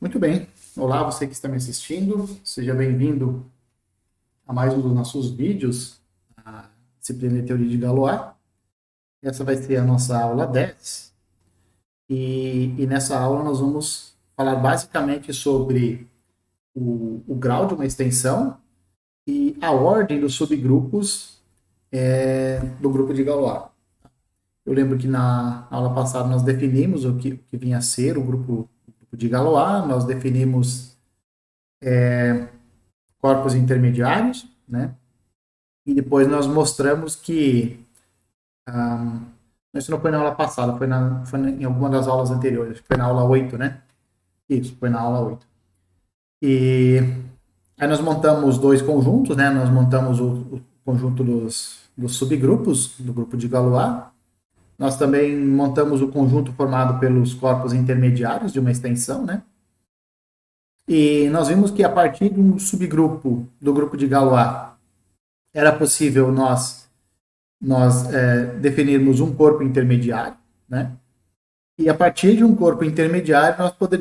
Muito bem. Olá, você que está me assistindo. Seja bem-vindo a mais um dos nossos vídeos, a disciplina de Teoria de Galois. Essa vai ser a nossa aula 10. E nessa aula nós vamos falar basicamente sobre o grau de uma extensão e a ordem dos subgrupos do grupo de Galois. Eu lembro que na aula passada nós definimos o que vinha a ser o grupo de Galois, nós definimos corpos intermediários, né? E depois nós mostramos que isso não foi na aula passada, foi em alguma das aulas anteriores, foi na aula 8, né? Isso, foi na aula 8. E aí nós montamos dois conjuntos, né? Nós montamos o conjunto dos subgrupos do grupo de Galois. Nós também montamos o conjunto formado pelos corpos intermediários de uma extensão, né? E nós vimos que a partir de um subgrupo do grupo de Galois era possível nós definirmos um corpo intermediário, né? E a partir de um corpo intermediário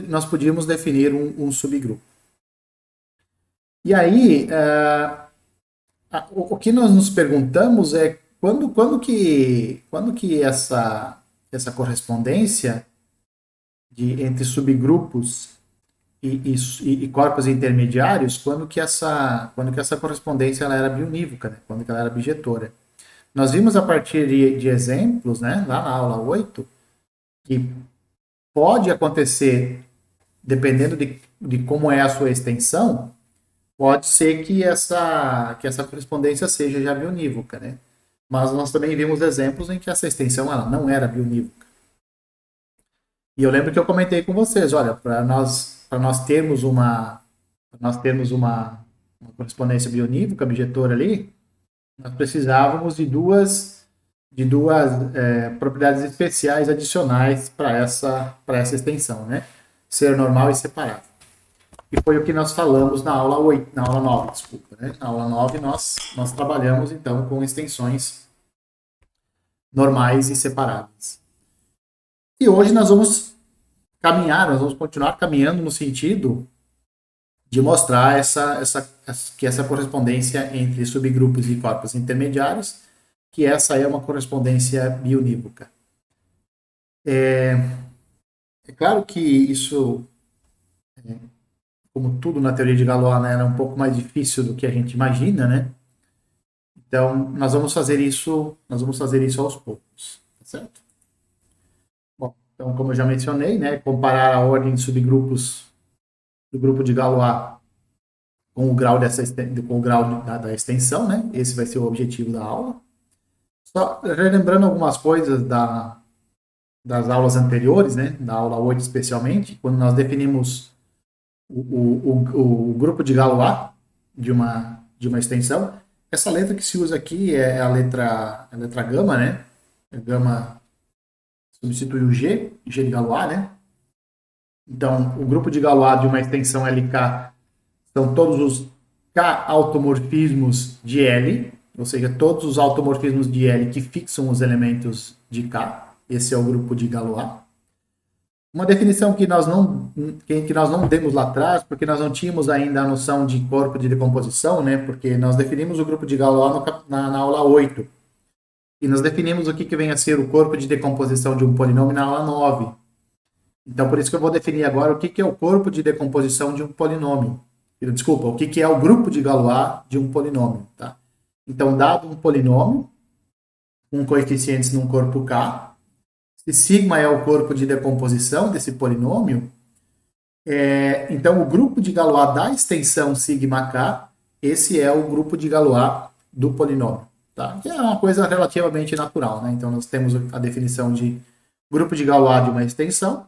nós podíamos definir um subgrupo. E aí, o que nós nos perguntamos é quando que essa correspondência entre subgrupos e corpos intermediários, quando que essa correspondência ela era biunívoca, né? Quando que ela era bijetora. Nós vimos a partir de exemplos, né, lá na aula 8, que pode acontecer, dependendo de como é a sua extensão, pode ser que essa correspondência seja já biunívoca, né? Mas nós também vimos exemplos em que essa extensão ela não era biunívoca. E eu lembro que eu comentei com vocês, olha, para nós termos uma correspondência bionívoca, bijetora ali, nós precisávamos de duas propriedades especiais adicionais para essa extensão, né? Ser normal e separado. E foi o que nós falamos na aula 8, na aula 9, desculpa, né? Na aula 9 nós trabalhamos então com extensões normais e separadas. E hoje nós vamos continuar caminhando no sentido de mostrar que essa correspondência entre subgrupos e corpos intermediários, que essa é uma correspondência bionívoca. É claro que isso, como tudo na teoria de Galois, né, era um pouco mais difícil do que a gente imagina, né? Então, nós vamos fazer isso aos poucos, tá certo? Bom, então, como eu já mencionei, né, comparar a ordem de subgrupos do grupo de Galois com o grau da extensão, né? Esse vai ser o objetivo da aula. Só relembrando algumas coisas das aulas anteriores, né? Da aula 8 especialmente, quando nós definimos o grupo de Galois de uma extensão. Essa letra que se usa aqui é a letra gama, né? A gama substitui o G de Galois, né? Então, o grupo de Galois de uma extensão LK são todos os K automorfismos de L, ou seja, todos os automorfismos de L que fixam os elementos de K. Esse é o grupo de Galois. Uma definição que nós não demos lá atrás, porque nós não tínhamos ainda a noção de corpo de decomposição, né? Porque nós definimos o grupo de Galois na aula 8. E nós definimos o que vem a ser o corpo de decomposição de um polinômio na aula 9. Então, por isso que eu vou definir agora o que é o corpo de decomposição de um polinômio. Desculpa, o que é o grupo de Galois de um polinômio, tá? Então, dado um polinômio, com coeficientes num corpo K, se sigma é o corpo de decomposição desse polinômio, então o grupo de Galois da extensão sigma K, esse é o grupo de Galois do polinômio, tá? Que é uma coisa relativamente natural, né? Então, nós temos a definição de grupo de Galois de uma extensão,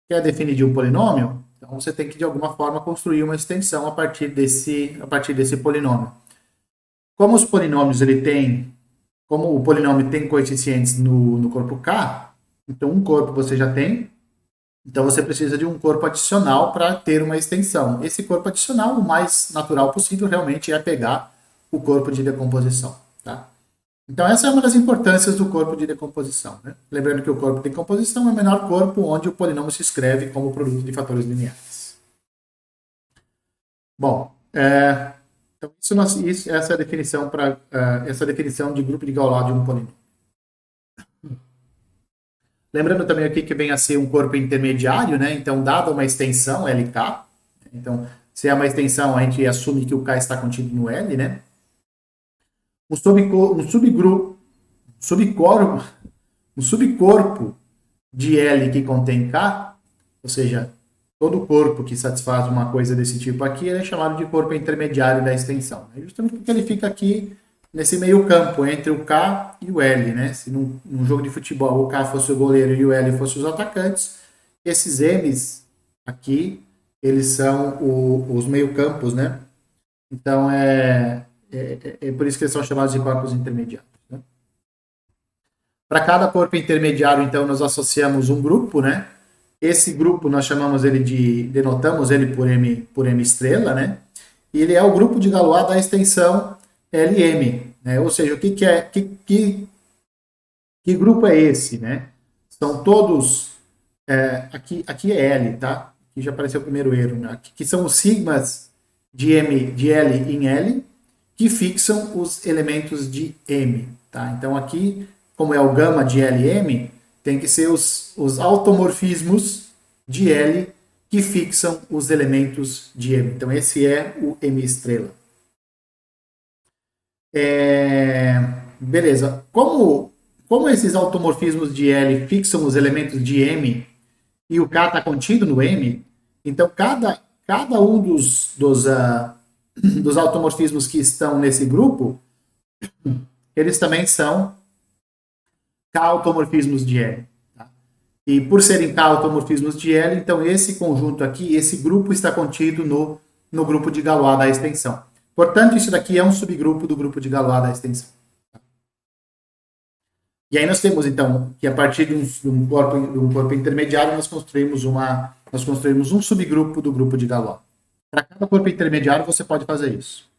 quer definir um polinômio, então você tem que de alguma forma construir uma extensão a partir desse polinômio. Como o polinômio tem coeficientes no corpo K, então um corpo você já tem, então você precisa de um corpo adicional para ter uma extensão. Esse corpo adicional, o mais natural possível, realmente é pegar o corpo de decomposição, tá? Então, essa é uma das importâncias do corpo de decomposição, né? Lembrando que o corpo de decomposição é o menor corpo onde o polinômio se escreve como produto de fatores lineares. Bom, então essa é a definição para essa definição de grupo de Galois de um polinômio. Lembrando também aqui que vem a ser um corpo intermediário, né? Então, dada uma extensão LK, então, se é uma extensão, a gente assume que o K está contido no L, né? Um subgrupo, subcorpo, um subcorpo de L que contém K, ou seja, todo corpo que satisfaz uma coisa desse tipo aqui, ele é chamado de corpo intermediário da extensão. É justamente porque ele fica aqui nesse meio campo entre o K e o L, né? Se num jogo de futebol o K fosse o goleiro e o L fosse os atacantes, esses M's aqui, eles são os meio campos, né? Então é por isso que eles são chamados de corpos intermediários. Né? Para cada corpo intermediário, então, nós associamos um grupo, né? Esse grupo nós chamamos ele denotamos ele por M estrela, né? E ele é o grupo de Galois da extensão LM, né? Ou seja, o que grupo é esse, né? São todos aqui é L, tá? Aqui já apareceu o primeiro erro, né? Aqui, que são os sigmas de L em L que fixam os elementos de M, tá? Então aqui, como é o gama de LM, tem que ser os automorfismos de L que fixam os elementos de M. Então esse é o M estrela. Beleza. Como esses automorfismos de L fixam os elementos de M e o K está contido no M, então cada um dos automorfismos que estão nesse grupo, eles também são K-automorfismos de L. Tá? E por serem K-automorfismos de L, então esse conjunto aqui, esse grupo está contido no grupo de Galois da extensão. Portanto, isso daqui é um subgrupo do grupo de Galois da extensão. E aí nós temos, então, que a partir de um corpo intermediário, nós construímos um subgrupo do grupo de Galois. Para cada corpo intermediário, você pode fazer isso.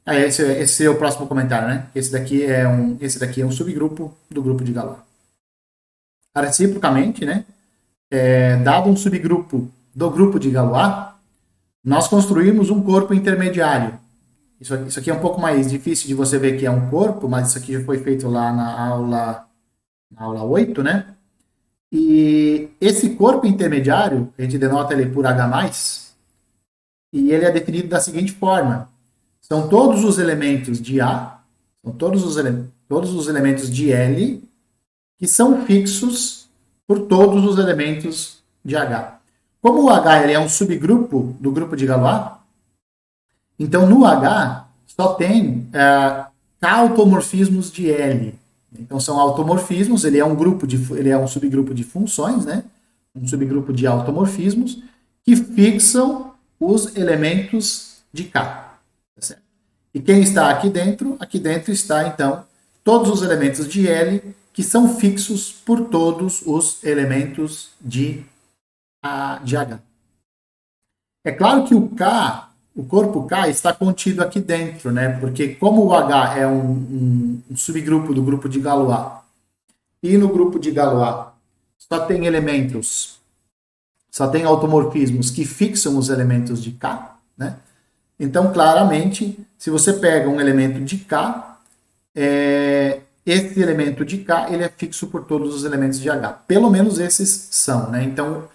Esse é o próximo comentário, né? Esse daqui é um subgrupo do grupo de Galois. Reciprocamente, né? Dado um subgrupo do grupo de Galois, nós construímos um corpo intermediário. Isso aqui é um pouco mais difícil de você ver que é um corpo, mas isso aqui já foi feito lá na aula 8, né? E esse corpo intermediário, a gente denota ele por H+, e ele é definido da seguinte forma. São todos os elementos de A, são todos os elementos de L, que são fixos por todos os elementos de H. Como o H ele é um subgrupo do grupo de Galois, então no H só tem automorfismos de L. Então são automorfismos, ele é um subgrupo de funções, né? Um subgrupo de automorfismos que fixam os elementos de K. Tá certo? E quem está aqui dentro? Aqui dentro está, então, todos os elementos de L que são fixos por todos os elementos de H. É claro que o corpo K está contido aqui dentro, né? Porque como o H é um subgrupo do grupo de Galois, e no grupo de Galois só tem automorfismos que fixam os elementos de K, né? Então, claramente, se você pega um elemento de K, esse elemento de K ele é fixo por todos os elementos de H. Pelo menos esses são, né? Então,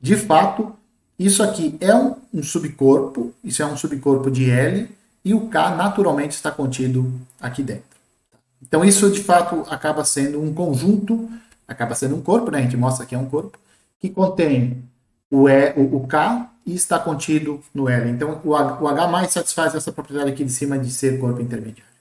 de fato, isso aqui é um subcorpo, isso é um subcorpo de L, e o K naturalmente está contido aqui dentro. Então, isso de fato acaba sendo um conjunto, acaba sendo um corpo, né? A gente mostra que é um corpo, que contém o K e está contido no L. Então, o H+ satisfaz essa propriedade aqui de cima de ser corpo intermediário.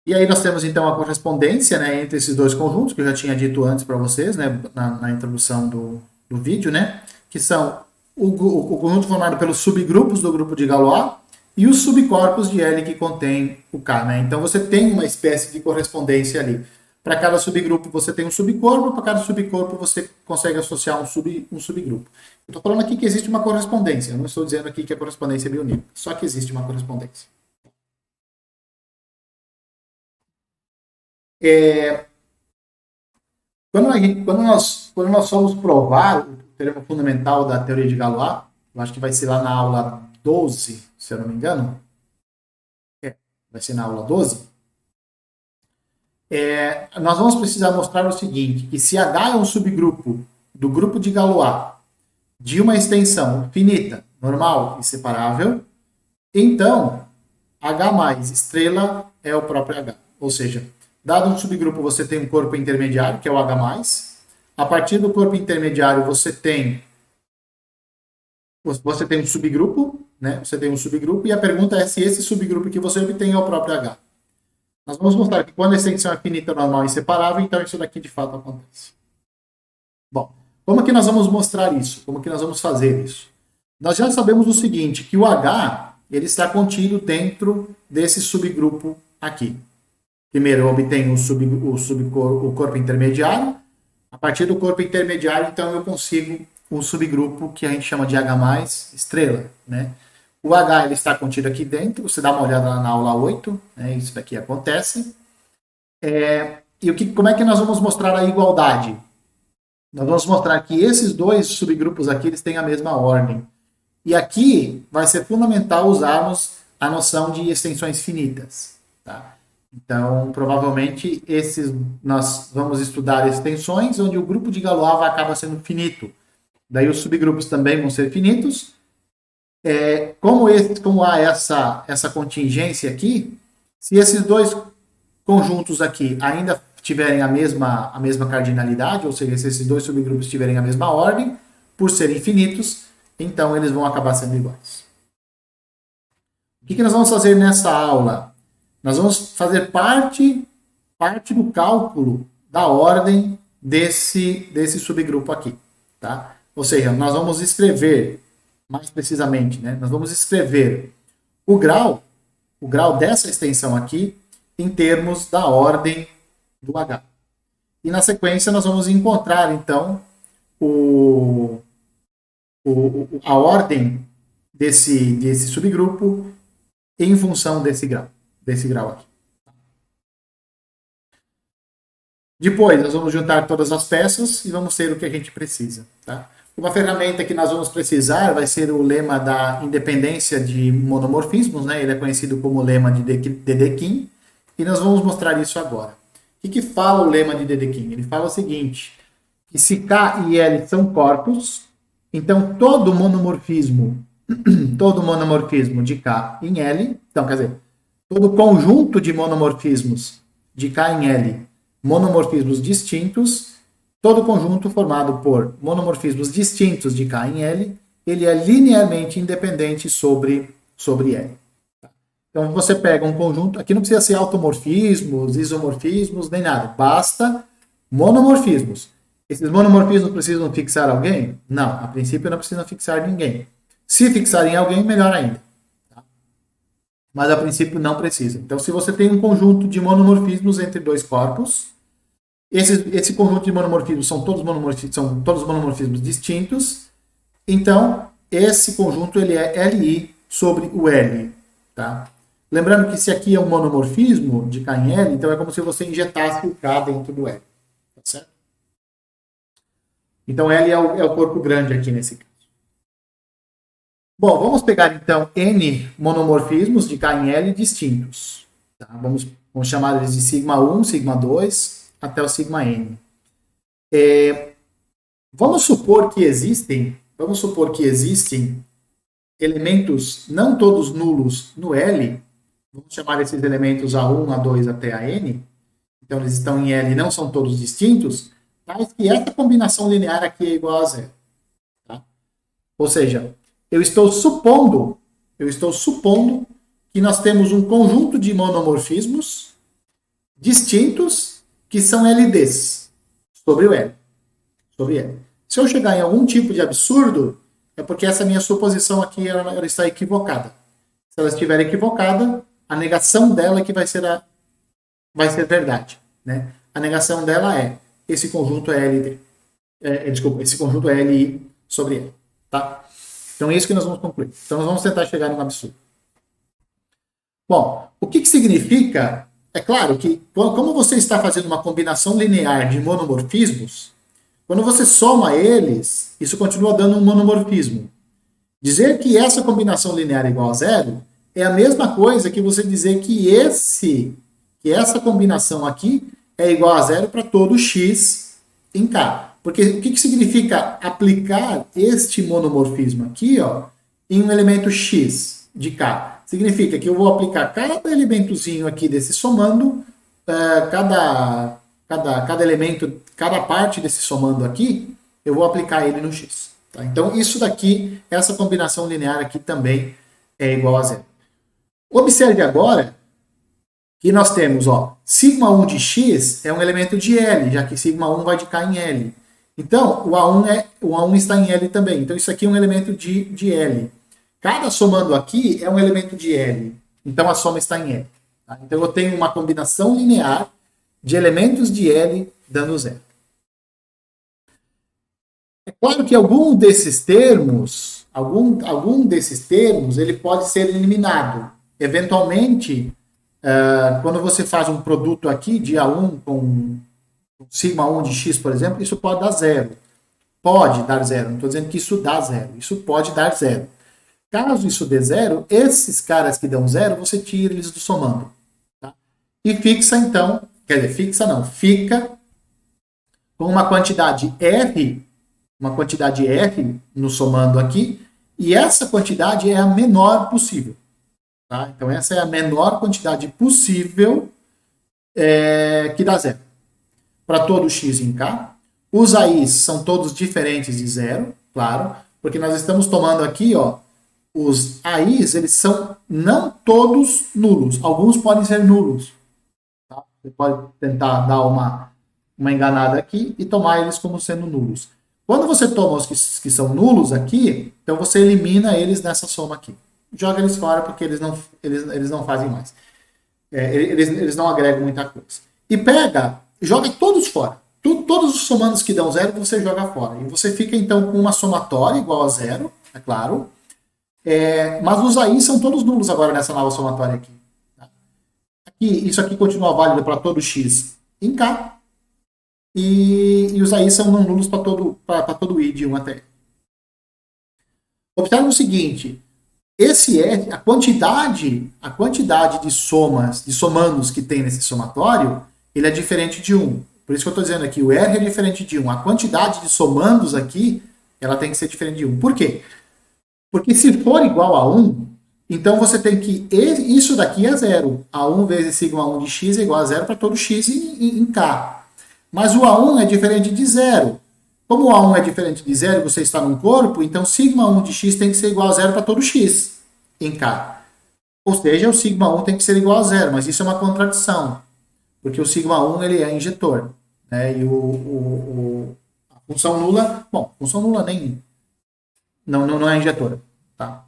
E aí nós temos então a correspondência, né, entre esses dois conjuntos, que eu já tinha dito antes para vocês, né, na introdução do vídeo, né, que são o conjunto formado pelos subgrupos do grupo de Galois e os subcorpos de L que contém o K. Né? Então você tem uma espécie de correspondência ali. Para cada subgrupo você tem um subcorpo, para cada subcorpo você consegue associar um subgrupo. Eu estou falando aqui que existe uma correspondência, eu não estou dizendo aqui que a correspondência é bionímica, só que existe uma correspondência. Quando nós formos provar o teorema fundamental da teoria de Galois, eu acho que vai ser lá na aula 12, se eu não me engano. Vai ser na aula 12. Nós vamos precisar mostrar o seguinte, que se H é um subgrupo do grupo de Galois de uma extensão finita, normal e separável, então H mais estrela é o próprio H. Ou seja, dado um subgrupo, você tem um corpo intermediário, que é o H mais. A partir do corpo intermediário, você tem um subgrupo, né? Você tem um subgrupo, e a pergunta é se esse subgrupo que você obtém é o próprio H. Nós vamos mostrar que quando a extensão é finita, normal e inseparável, então isso daqui de fato acontece. Bom, como que nós vamos mostrar isso? Como que nós vamos fazer isso? Nós já sabemos o seguinte, que o H ele está contido dentro desse subgrupo aqui. Primeiro, eu obtenho o corpo intermediário. A partir do corpo intermediário, então, eu consigo um subgrupo que a gente chama de H mais estrela, né? O H ele está contido aqui dentro, você dá uma olhada na aula 8, né? Isso daqui acontece. Como é que nós vamos mostrar a igualdade? Nós vamos mostrar que esses dois subgrupos aqui eles têm a mesma ordem. E aqui vai ser fundamental usarmos a noção de extensões finitas. Tá? Então, provavelmente, nós vamos estudar extensões onde o grupo de Galois acaba sendo finito. Daí os subgrupos também vão ser finitos. Como há essa contingência aqui, se esses dois conjuntos aqui ainda tiverem a mesma cardinalidade, ou seja, se esses dois subgrupos tiverem a mesma ordem, por serem infinitos, então eles vão acabar sendo iguais. O que nós vamos fazer nessa aula? Nós vamos fazer parte do cálculo da ordem desse subgrupo aqui. Tá? Ou seja, nós vamos escrever, mais precisamente, né? Nós vamos escrever o grau dessa extensão aqui, em termos da ordem do H. E na sequência nós vamos encontrar, então, a ordem desse subgrupo em função desse grau aqui. Depois, nós vamos juntar todas as peças e vamos ter o que a gente precisa. Tá? Uma ferramenta que nós vamos precisar vai ser o lema da independência de monomorfismos, né? Ele é conhecido como lema de Dedekind, e nós vamos mostrar isso agora. O que fala o lema de Dedekind? Ele fala o seguinte, que se K e L são corpos, então todo monomorfismo de K em L, então quer dizer, todo conjunto de monomorfismos de K em L, monomorfismos distintos, todo conjunto formado por monomorfismos distintos de K em L, ele é linearmente independente sobre L. Então você pega um conjunto, aqui não precisa ser automorfismos, isomorfismos, nem nada, basta monomorfismos. Esses monomorfismos precisam fixar alguém? Não, a princípio não precisam fixar ninguém. Se fixarem alguém, melhor ainda. Tá? Mas a princípio não precisa. Então se você tem um conjunto de monomorfismos entre dois corpos, esse conjunto de monomorfismos são todos monomorfismos distintos, então esse conjunto ele é Li sobre o L. Tá? Lembrando que se aqui é um monomorfismo de K em L, então é como se você injetasse o K dentro do L. Tá certo? Então L é o corpo grande aqui nesse caso. Bom, vamos pegar então N monomorfismos de K em L distintos. Tá? Vamos chamar eles de sigma 1, sigma 2, até o sigma N. Vamos supor que existem elementos não todos nulos no L, vamos chamar esses elementos A1, A2 até a N, então eles estão em L e não são todos distintos, mas que essa combinação linear aqui é igual a zero. Tá? Ou seja, eu estou supondo que nós temos um conjunto de monomorfismos distintos que são LDs sobre o L. Se eu chegar em algum tipo de absurdo, é porque essa minha suposição aqui ela está equivocada. Se ela estiver equivocada, a negação dela é que vai ser verdade. Né? A negação dela é esse conjunto é LD. Esse conjunto é LI sobre L. Tá? Então é isso que nós vamos concluir. Então nós vamos tentar chegar em um absurdo. Bom, o que significa É claro que, como você está fazendo uma combinação linear de monomorfismos, quando você soma eles, isso continua dando um monomorfismo. Dizer que essa combinação linear é igual a zero é a mesma coisa que você dizer que essa combinação aqui é igual a zero para todo x em K. Porque o que significa aplicar este monomorfismo aqui, ó, em um elemento x de K? Significa que eu vou aplicar cada elementozinho aqui desse somando, cada elemento, cada parte desse somando aqui, eu vou aplicar ele no x. Tá? Então, isso daqui, essa combinação linear aqui também é igual a zero. Observe agora que nós temos, ó, sigma1 de x é um elemento de L, já que sigma1 vai de K em L. Então, o A1 está em L também. Então, isso aqui é um elemento de L. Cada somando aqui é um elemento de L. Então, a soma está em L. Tá? Então, eu tenho uma combinação linear de elementos de L dando zero. É claro que algum desses termos, ele pode ser eliminado. Eventualmente, quando você faz um produto aqui de A1 com sigma1 de x, por exemplo, isso pode dar zero. Pode dar zero. Não estou dizendo que isso dá zero. Isso pode dar zero. Caso isso dê zero, esses caras que dão zero, você tira eles do somando. Tá? E fixa, então, quer dizer, fixa não, fica com uma quantidade R no somando aqui, e essa quantidade é a menor possível. Tá? Então, essa é a menor quantidade possível que dá zero. Para todo x em K. Os AIs são todos diferentes de zero, claro, porque nós estamos tomando aqui, ó, os AIs, eles são não todos nulos. Alguns podem ser nulos. Tá? Você pode tentar dar uma enganada aqui e tomar eles como sendo nulos. Quando você toma os que são nulos aqui, então você elimina eles nessa soma aqui. Joga eles fora porque eles não fazem mais. Eles não agregam muita coisa. E joga todos fora. Todos os somandos que dão zero, você joga fora. E você fica, então, com uma somatória igual a zero, é claro. Mas os AI são todos nulos agora nessa nova somatória aqui. Tá? Isso aqui continua válido para todo x em K. E os AI são não nulos para todo I de 1 até. Observe o seguinte, esse R, a quantidade de somandos que tem nesse somatório, ele é diferente de 1. Por isso que eu estou dizendo aqui, o R é diferente de 1. A quantidade de somandos aqui, ela tem que ser diferente de 1. Por quê? Porque se for igual a 1, então você tem que... Isso daqui é zero. A1 vezes sigma 1 de x é igual a zero para todo x em K. Mas o A1 é diferente de zero. Como o A1 é diferente de zero e você está num corpo, então sigma 1 de x tem que ser igual a zero para todo x em K. Ou seja, o sigma 1 tem que ser igual a zero, mas isso é uma contradição. Porque o sigma 1 ele é injetor. Né? E a função nula... Bom, função nula nem... Não é injetora. Tá?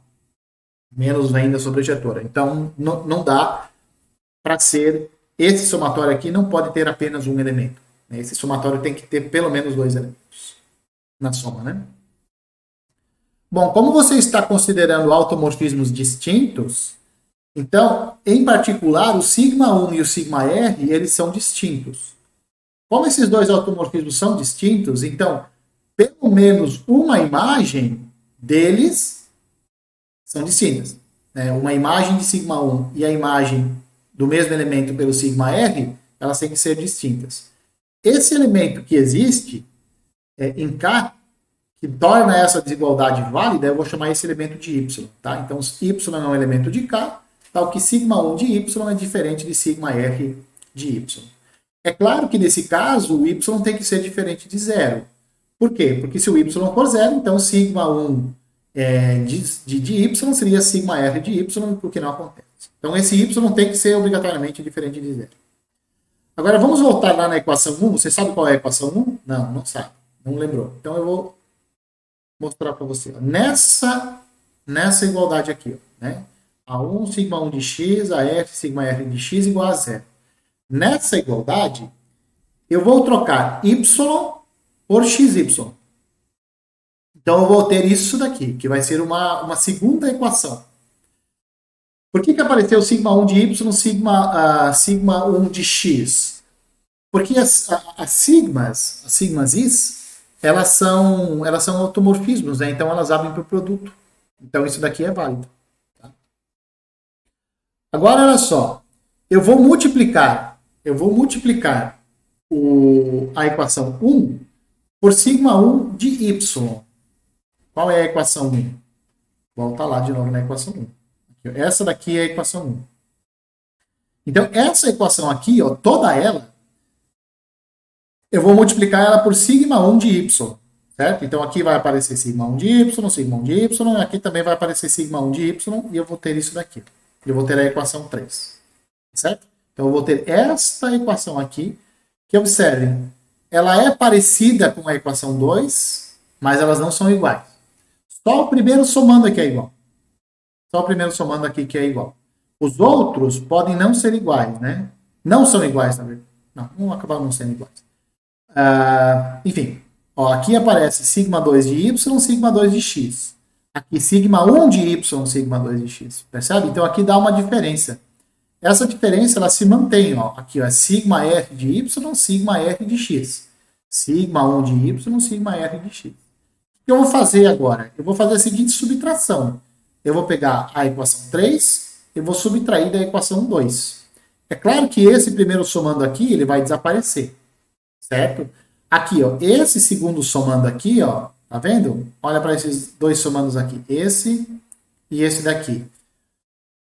Menos ainda sobre a injetora. Então, não dá para ser... Esse somatório aqui não pode ter apenas um elemento. Esse somatório tem que ter pelo menos 2 elementos na soma, né? Bom, como você está considerando automorfismos distintos, então, em particular, o sigma 1 e o sigma R, eles são distintos. Como esses dois automorfismos são distintos, então, pelo menos uma imagem deles são distintas. Né? Uma imagem de sigma 1 e a imagem do mesmo elemento pelo sigma R, elas têm que ser distintas. Esse elemento que existe em K, que torna essa desigualdade válida, eu vou chamar esse elemento de Y. Tá? Então, Y é um elemento de K, tal que sigma 1 de Y é diferente de sigma R de Y. É claro que nesse caso, o Y tem que ser diferente de zero. Por quê? Porque se o Y for zero, então sigma 1 de Y seria sigma R de Y, o que não acontece. Então, esse Y tem que ser obrigatoriamente diferente de zero. Agora, vamos voltar lá na equação 1. Você sabe qual é a equação 1? Não sabe. Não lembrou. Então, eu vou mostrar para você. Nessa igualdade aqui. Ó, né? A1 sigma 1 de x, a f sigma r de x igual a zero. Nessa igualdade, eu vou trocar y por xy. Então, eu vou ter isso daqui, que vai ser uma segunda equação. Por que apareceu sigma 1 de Y, sigma 1 de X? Porque as sigmas is, elas são automorfismos, né? Então elas abrem para o produto. Então isso daqui é válido. Tá? Agora, olha só. Eu vou multiplicar a equação 1 por sigma 1 de Y. Qual é a equação 1? Volta lá de novo na equação 1. Essa daqui é a equação 1. Então, essa equação aqui, ó, toda ela, eu vou multiplicar ela por sigma 1 de Y. Certo? Então, aqui vai aparecer sigma 1 de Y, sigma 1 de Y, aqui também vai aparecer sigma 1 de Y, e eu vou ter isso daqui. Eu vou ter a equação 3. Certo? Então, eu vou ter esta equação aqui, que observem, ela é parecida com a equação 2, mas elas não são iguais. Só o primeiro somando aqui é igual. Só o primeiro somando aqui que é igual. Os outros podem não ser iguais, né? Não são iguais, na verdade. Não, vão acabar não sendo iguais. Enfim, ó, aqui aparece sigma 2 de Y, sigma 2 de X. Aqui sigma 1 de Y, sigma 2 de X. Percebe? Então aqui dá uma diferença. Essa diferença ela se mantém. Ó. Aqui ó, é sigma F de Y, sigma F de X. Sigma 1 de Y, sigma F de X. O que eu vou fazer agora? Eu vou fazer a seguinte subtração. Eu vou pegar a equação 3 e vou subtrair da equação 2. É claro que esse primeiro somando aqui, ele vai desaparecer. Certo? Aqui, ó, esse segundo somando aqui, ó, tá vendo? Olha para esses dois somandos aqui. Esse e esse daqui.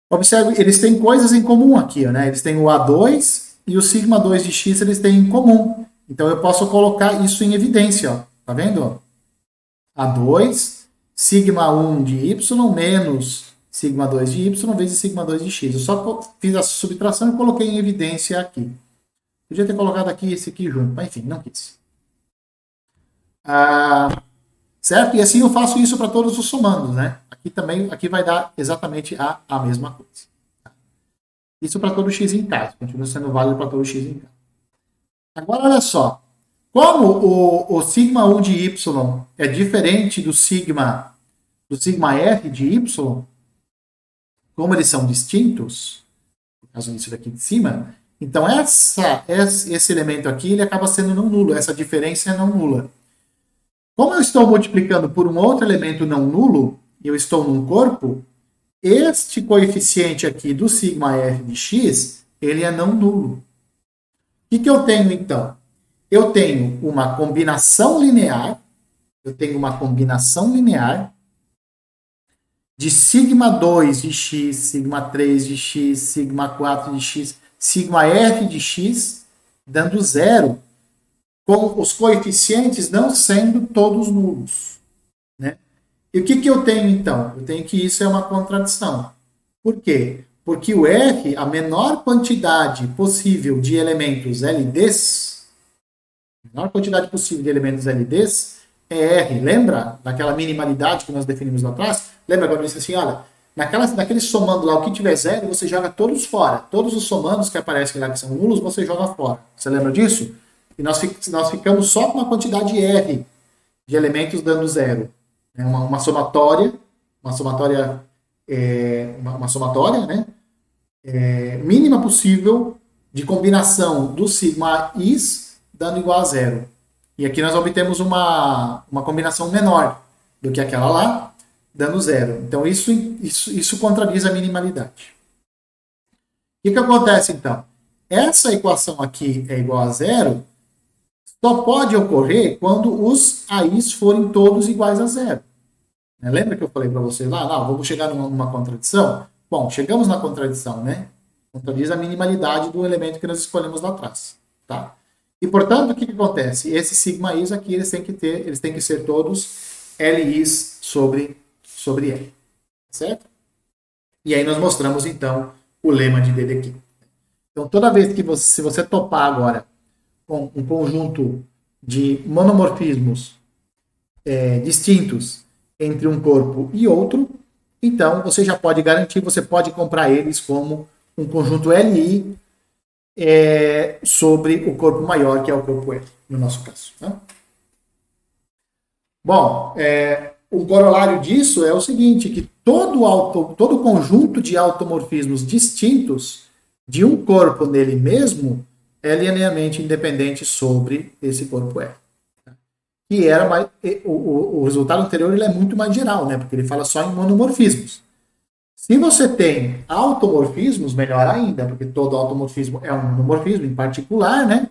Observe, eles têm coisas em comum aqui, ó, né? Eles têm o A2 e o sigma 2 de X eles têm em comum. Então eu posso colocar isso em evidência, ó. Tá vendo? A2, sigma 1 de Y menos sigma 2 de Y vezes sigma 2 de X. Eu só fiz a subtração e coloquei em evidência aqui. Podia ter colocado aqui esse aqui junto, mas enfim, não quis. Certo? E assim eu faço isso para todos os somandos, né? Aqui vai dar exatamente a mesma coisa. Isso para todo x em casa. Continua sendo válido para todo x em casa. Agora, olha só. Como o sigma 1 de y é diferente do sigma f de y, como eles são distintos, no caso disso daqui de cima, então esse elemento aqui ele acaba sendo não nulo. Essa diferença é não nula. Como eu estou multiplicando por um outro elemento não nulo, e eu estou num corpo, este coeficiente aqui do sigma f de x, ele é não nulo. O que eu tenho, então? Eu tenho uma combinação linear, de sigma 2 de x, sigma 3 de x, sigma 4 de x, sigma f de x, dando zero, com os coeficientes não sendo todos nulos. Né? E o que eu tenho, então? Eu tenho que isso é uma contradição. Por quê? Porque o R, a menor quantidade possível de elementos LDs, é R. Lembra daquela minimalidade que nós definimos lá atrás? Lembra quando eu disse assim, olha, naquele somando lá, o que tiver zero, você joga todos fora. Todos os somandos que aparecem lá que são nulos, você joga fora. Você lembra disso? E nós ficamos só com a quantidade R de elementos dando zero. É uma somatória, né? Mínima possível de combinação do sigma is dando igual a zero. E aqui nós obtemos uma combinação menor do que aquela lá, dando zero. Então isso contradiz a minimalidade. O que acontece então? Essa equação aqui é igual a zero, só pode ocorrer quando os AIs forem todos iguais a zero. Lembra que eu falei para vocês lá, vamos chegar numa contradição? Bom, chegamos na contradição, né? Contradiz a minimalidade do elemento que nós escolhemos lá atrás. Tá? E, portanto, o que acontece? Esses sigma is aqui, eles têm que ser todos LIs sobre L. Certo? E aí nós mostramos, então, o lema de Dedekind. Então, toda vez que se você topar agora com um conjunto de monomorfismos distintos entre um corpo e outro, então você já pode garantir, você pode comprar eles como um conjunto LI sobre o corpo maior, que é o corpo L, no nosso caso. Né? Bom, o corolário disso é o seguinte, que todo conjunto de automorfismos distintos de um corpo nele mesmo é linearmente independente sobre esse corpo L. Que era mais, o resultado anterior ele é muito mais geral, né? Porque ele fala só em monomorfismos. Se você tem automorfismos, melhor ainda, porque todo automorfismo é um monomorfismo em particular, né?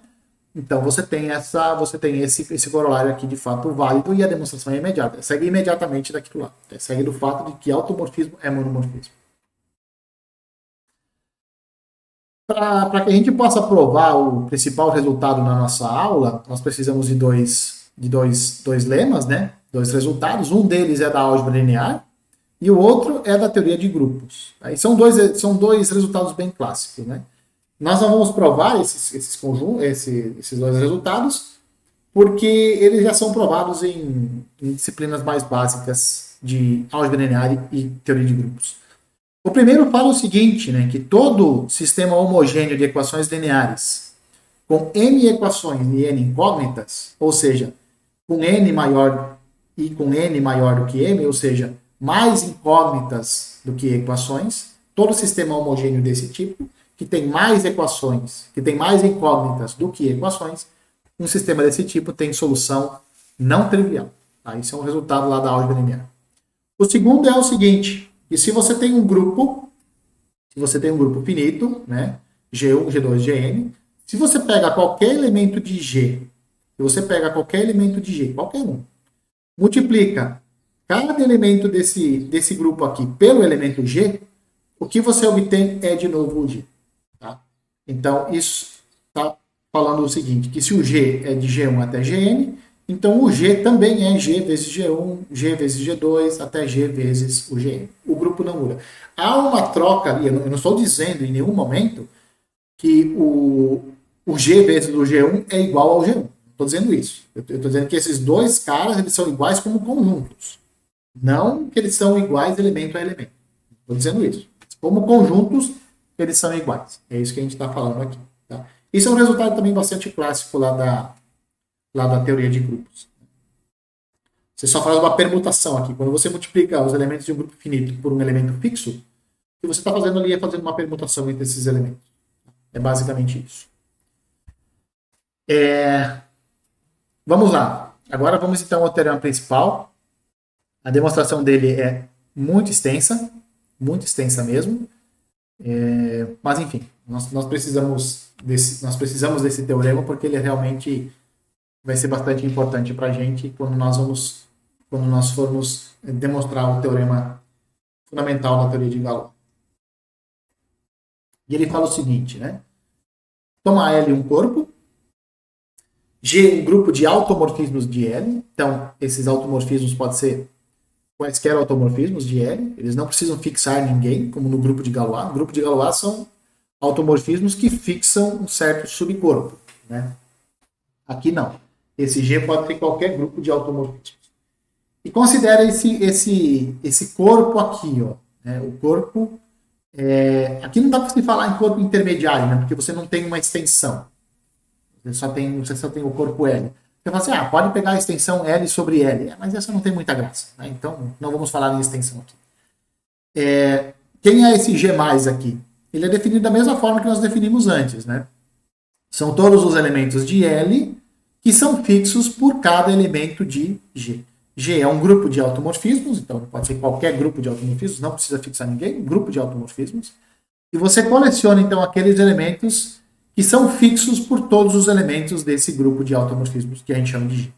Então você tem esse corolário aqui de fato válido e a demonstração é imediata. Segue imediatamente daquilo lá. Segue do fato de que automorfismo é monomorfismo. Para que a gente possa provar o principal resultado na nossa aula, nós precisamos de dois lemas, né? Dois resultados. Um deles é da álgebra linear e o outro é da teoria de grupos. Aí são dois resultados bem clássicos, né? Nós não vamos provar esses dois resultados, porque eles já são provados em disciplinas mais básicas de álgebra linear e teoria de grupos. O primeiro fala o seguinte, né, que todo sistema homogêneo de equações lineares com n equações e n incógnitas, ou seja, com n maior e com n maior do que m, ou seja, mais incógnitas do que equações, todo sistema homogêneo desse tipo, que tem mais equações, que tem mais incógnitas do que equações, um sistema desse tipo tem solução não trivial. Tá? Isso é um resultado lá da álgebra linear. O segundo é o seguinte, que se você tem um grupo finito, né, G1, G2, Gn, se você pega qualquer elemento de G, qualquer um, multiplica cada elemento desse grupo aqui pelo elemento G, o que você obtém é de novo o G. Tá? Então, isso está falando o seguinte, que se o G é de G1 até Gn, então o G também é G vezes G1, G vezes G2, até G vezes o Gn. O grupo não muda. Há uma troca ali, eu não estou dizendo em nenhum momento que o G vezes o G1 é igual ao G1. Estou dizendo isso. Eu estou dizendo que esses dois caras eles são iguais como conjuntos. Não que eles são iguais elemento a elemento. Estou dizendo isso. Como conjuntos, eles são iguais. É isso que a gente está falando aqui. Tá? Isso é um resultado também bastante clássico lá da teoria de grupos. Você só faz uma permutação aqui. Quando você multiplica os elementos de um grupo finito por um elemento fixo, o que você está fazendo ali é fazendo uma permutação entre esses elementos. É basicamente isso. Vamos lá. Agora vamos então ao teorema principal. A demonstração dele é muito extensa mesmo. Mas enfim, nós precisamos desse teorema porque ele realmente vai ser bastante importante para a gente quando nós formos demonstrar o teorema fundamental da teoria de Galois. E ele fala o seguinte, né? Toma L um corpo, G um grupo de automorfismos de L. Então, esses automorfismos podem ser quaisquer automorfismos de L. Eles não precisam fixar ninguém, como no grupo de Galois. O grupo de Galois são automorfismos que fixam um certo subcorpo, né? Aqui não. Esse G pode ter qualquer grupo de automorfismos. E considera esse corpo aqui, ó, né? O corpo aqui não dá para se falar em corpo intermediário, né? Porque você não tem uma extensão. Você só tem o corpo L. Você fala assim, pode pegar a extensão L sobre L. Mas essa não tem muita graça. Né? Então, não vamos falar em extensão aqui. Quem é esse G+, aqui? Ele é definido da mesma forma que nós definimos antes. Né? São todos os elementos de L que são fixos por cada elemento de G. G é um grupo de automorfismos, então pode ser qualquer grupo de automorfismos, não precisa fixar ninguém, um grupo de automorfismos. E você coleciona, então, aqueles elementos que são fixos por todos os elementos desse grupo de automorfismos que a gente chama de G.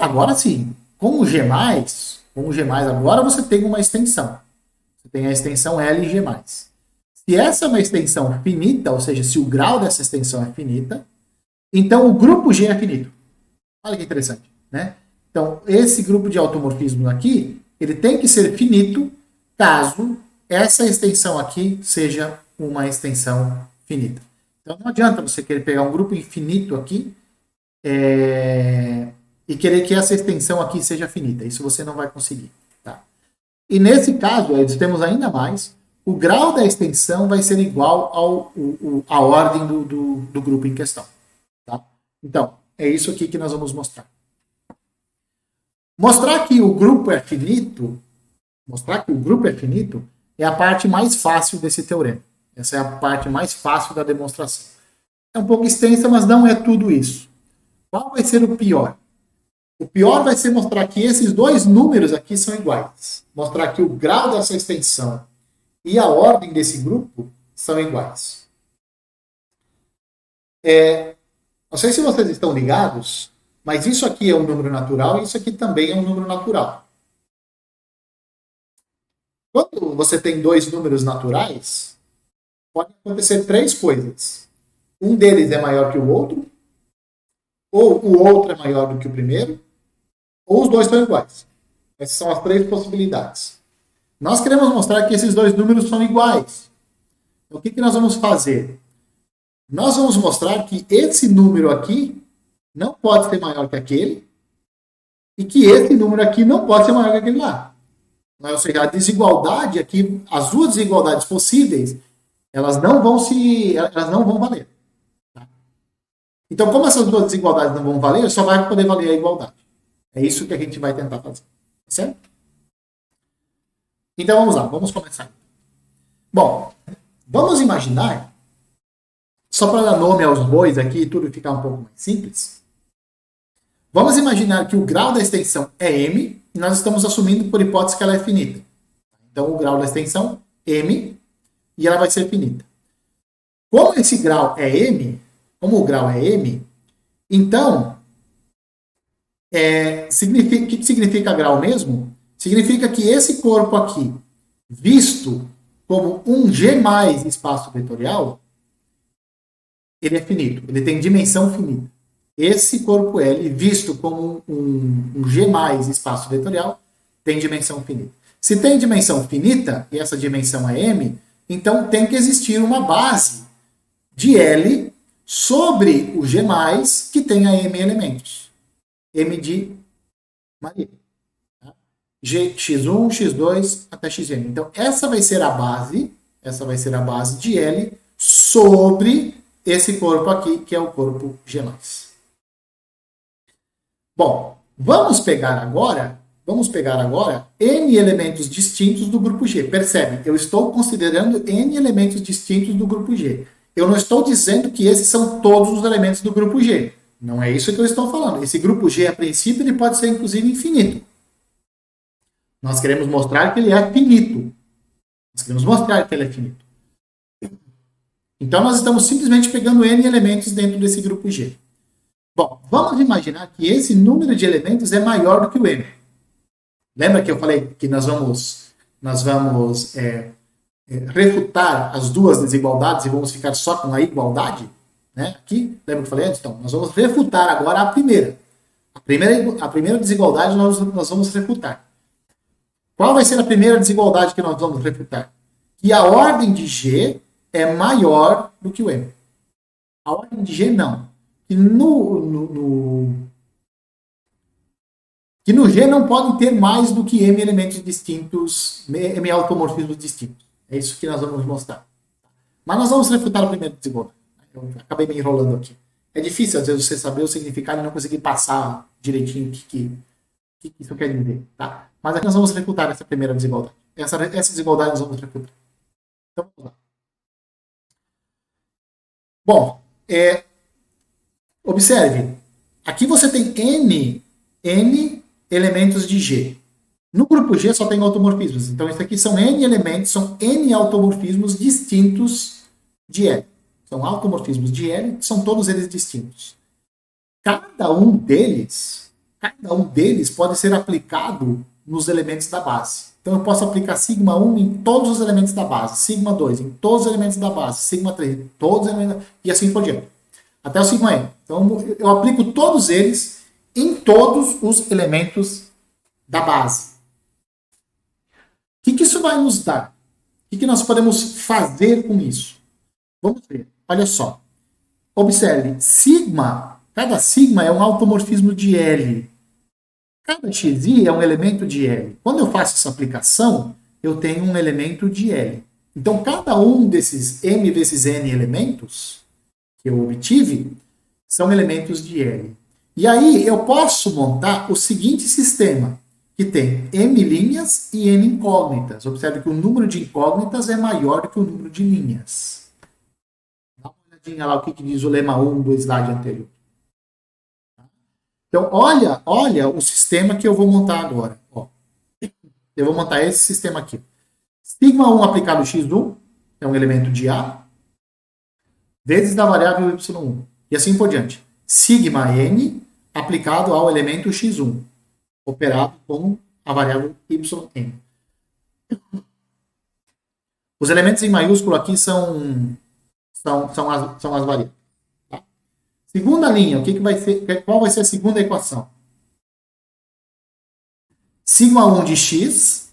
Agora sim, com o G+, agora você tem uma extensão. Você tem a extensão L e G+. Se essa é uma extensão finita, ou seja, se o grau dessa extensão é finita, então o grupo G é finito. Olha que interessante, né? Então, esse grupo de automorfismo aqui, ele tem que ser finito caso essa extensão aqui seja uma extensão finita. Então, não adianta você querer pegar um grupo infinito aqui e querer que essa extensão aqui seja finita. Isso você não vai conseguir. Tá? E nesse caso, nós temos ainda mais, o grau da extensão vai ser igual à ordem do grupo em questão. Tá? Então, é isso aqui que nós vamos mostrar. Mostrar que o grupo é finito, é a parte mais fácil desse teorema. Essa é a parte mais fácil da demonstração. É um pouco extensa, mas não é tudo isso. Qual vai ser o pior? O pior vai ser mostrar que esses dois números aqui são iguais. Mostrar que o grau dessa extensão e a ordem desse grupo são iguais. Não sei se vocês estão ligados, mas isso aqui é um número natural e isso aqui também é um número natural. Quando você tem dois números naturais, pode acontecer três coisas. Um deles é maior que o outro, ou o outro é maior do que o primeiro, ou os dois são iguais. Essas são as três possibilidades. Nós queremos mostrar que esses dois números são iguais. Então, o que nós vamos fazer? Nós vamos mostrar que esse número aqui não pode ser maior que aquele e que esse número aqui não pode ser maior que aquele lá. Ou seja, a desigualdade aqui, as duas desigualdades possíveis, elas não vão valer. Tá? Então, como essas duas desigualdades não vão valer, só vai poder valer a igualdade. É isso que a gente vai tentar fazer. Certo? Então, vamos lá, vamos começar. Bom, vamos imaginar, só para dar nome aos bois aqui e tudo ficar um pouco mais simples, vamos imaginar que o grau da extensão é m e nós estamos assumindo por hipótese que ela é finita. Então, o grau da extensão m e ela vai ser finita. Como esse grau é m, como o grau é m, então, o que significa grau mesmo? Significa que esse corpo aqui, visto como um G mais espaço vetorial, ele é finito, ele tem dimensão finita. Esse corpo L, visto como um G mais espaço vetorial, tem dimensão finita. Se tem dimensão finita, e essa dimensão é M, então tem que existir uma base de L sobre o G mais que tenha M elementos. M de Maria. X1, X2 até Xn. Então, essa vai ser a base de L sobre esse corpo aqui, que é o corpo G+. Bom, vamos pegar agora N elementos distintos do grupo G. Percebe? Eu estou considerando N elementos distintos do grupo G. Eu não estou dizendo que esses são todos os elementos do grupo G. Não é isso que eu estou falando. Esse grupo G, a princípio, ele pode ser, inclusive, infinito. Nós queremos mostrar que ele é finito. Nós queremos mostrar que ele é finito. Então, nós estamos simplesmente pegando N elementos dentro desse grupo G. Bom, vamos imaginar que esse número de elementos é maior do que o M. Lembra que eu falei que nós vamos refutar as duas desigualdades e vamos ficar só com a igualdade? Né? Aqui, lembra que eu falei antes? Então, nós vamos refutar agora a primeira. A primeira desigualdade nós vamos refutar. Qual vai ser a primeira desigualdade que nós vamos refutar? Que a ordem de G é maior do que o M. A ordem de G não. Que no G não pode ter mais do que M elementos distintos, M automorfismos distintos. É isso que nós vamos mostrar. Mas nós vamos refutar a primeira desigualdade. Eu acabei me enrolando aqui. É difícil, às vezes, você saber o significado e não conseguir passar direitinho o que isso quer dizer. Tá? Mas aqui nós vamos refutar essa primeira desigualdade. Essa desigualdade nós vamos refutar. Então, vamos lá. Bom, observe. Aqui você tem N elementos de G. No grupo G só tem automorfismos. Então, isso aqui são N elementos, são N automorfismos distintos de L. São automorfismos de L, são todos eles distintos. Cada um deles pode ser aplicado nos elementos da base. Então, eu posso aplicar sigma 1 em todos os elementos da base, sigma 2 em todos os elementos da base, sigma 3 em todos os elementos, e assim por diante. Até o sigma n. Então, eu aplico todos eles em todos os elementos da base. O que isso vai nos dar? O que nós podemos fazer com isso? Vamos ver. Olha só. Observe. Cada sigma é um automorfismo de L. Cada xi é um elemento de L. Quando eu faço essa aplicação, eu tenho um elemento de L. Então, cada um desses M vezes N elementos que eu obtive são elementos de L. E aí eu posso montar o seguinte sistema, que tem m linhas e n incógnitas. Observe que o número de incógnitas é maior do que o número de linhas. Dá uma olhadinha lá o que diz o lema 1 do slide anterior. Então, olha o sistema que eu vou montar agora. Ó, eu vou montar esse sistema aqui. Sigma 1 aplicado x1 é um elemento de A, vezes da variável y1. E assim por diante. Sigma n aplicado ao elemento x1, operado com a variável yn. Os elementos em maiúsculo aqui são as variáveis. Tá? Segunda linha, qual vai ser a segunda equação? Sigma 1 de x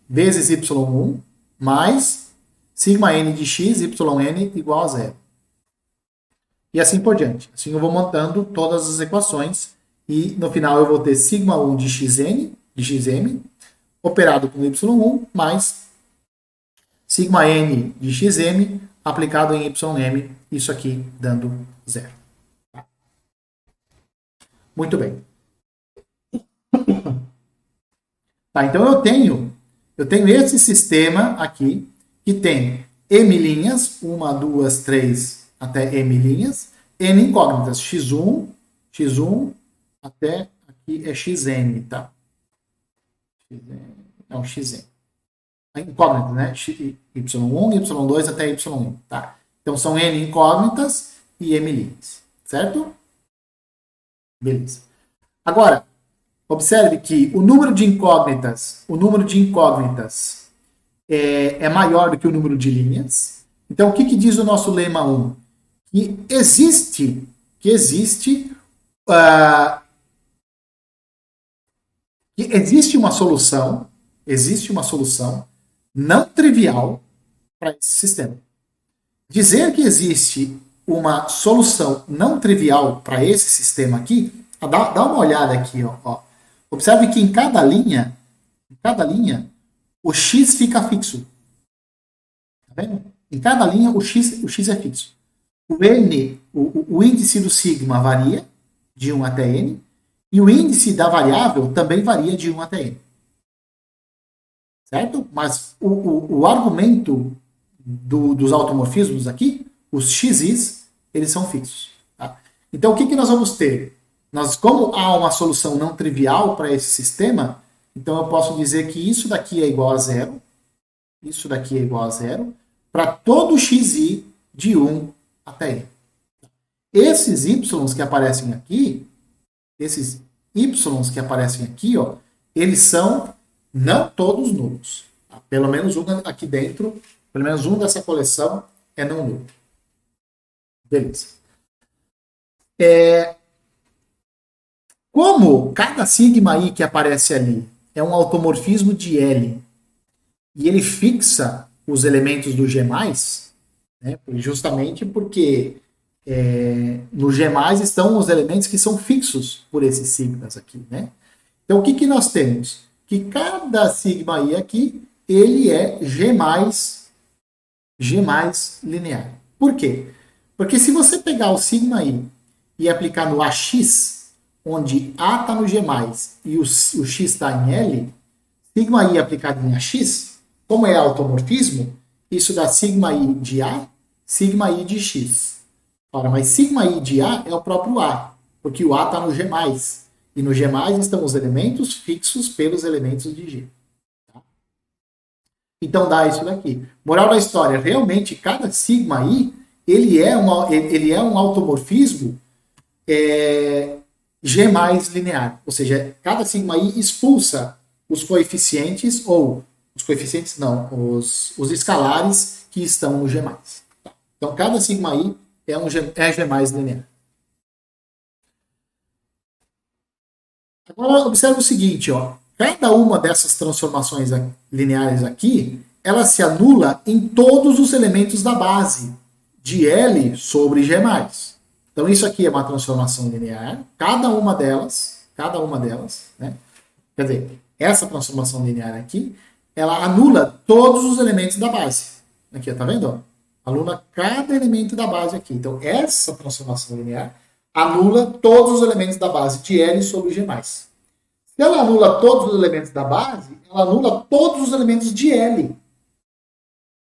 vezes y1 mais sigma n de x, yn igual a zero. E assim por diante. Assim eu vou montando todas as equações e no final eu vou ter sigma 1 de xn, de xm, operado com y1, mais sigma n de xm, aplicado em ym, isso aqui dando zero. Tá? Muito bem. Tá, então eu tenho esse sistema aqui, que tem m linhas, 1, 2, 3, até m linhas, n incógnitas, x1, até aqui é xn, tá? É um xn. Incógnitas, né? y1, y2 até yn, tá? Então são n incógnitas e m linhas, certo? Beleza. Agora, observe que o número de incógnitas é maior do que o número de linhas. Então, o que diz o nosso lema 1? Que existe uma solução não trivial para esse sistema. Dizer que existe uma solução não trivial para esse sistema aqui, dá uma olhada aqui, ó. Observe que em cada linha, o x fica fixo. Tá vendo? Em cada linha, o x é fixo. O índice do sigma varia de 1 até n, e o índice da variável também varia de 1 até n. Certo? Mas o argumento dos automorfismos aqui, os x's, eles são fixos. Tá? Então, o que nós vamos ter? Como há uma solução não trivial para esse sistema, então eu posso dizer que isso daqui é igual a zero, isso daqui é igual a zero, para todo xi de 1 até n. Esses y que aparecem aqui, ó, eles são não todos nulos. Tá? Pelo menos um aqui dentro, pelo menos um dessa coleção é não nulo. Beleza. Como cada sigma i que aparece ali é um automorfismo de L e ele fixa os elementos do G+, né, justamente porque no G+, estão os elementos que são fixos por esses sigmas aqui. Né? Então, o que nós temos? Que cada sigma i aqui, ele é G+ linear. Por quê? Porque se você pegar o sigma i e aplicar no AX, onde A está no G+, e o X está em L, sigma i aplicado em AX, como é automorfismo, isso dá sigma i de A, sigma i de X. Ora, mas sigma i de A é o próprio A, porque o A está no G+, e no G+, estão os elementos fixos pelos elementos de G. Tá? Então dá isso daqui. Moral da história, realmente cada sigma i, ele é um automorfismo G+ linear. Ou seja, cada sigma i expulsa os coeficientes, os escalares que estão no G+. Tá? Então, cada sigma i é G+ linear. Agora, observe o seguinte, ó. Cada uma dessas transformações lineares aqui, ela se anula em todos os elementos da base de L sobre G+. Então, isso aqui é uma transformação linear. Cada uma delas, né? Quer dizer, essa transformação linear aqui, ela anula todos os elementos da base. Aqui, tá vendo? Anula cada elemento da base aqui. Então, essa transformação linear anula todos os elementos da base de L sobre G+. Se ela anula todos os elementos da base, ela anula todos os elementos de L.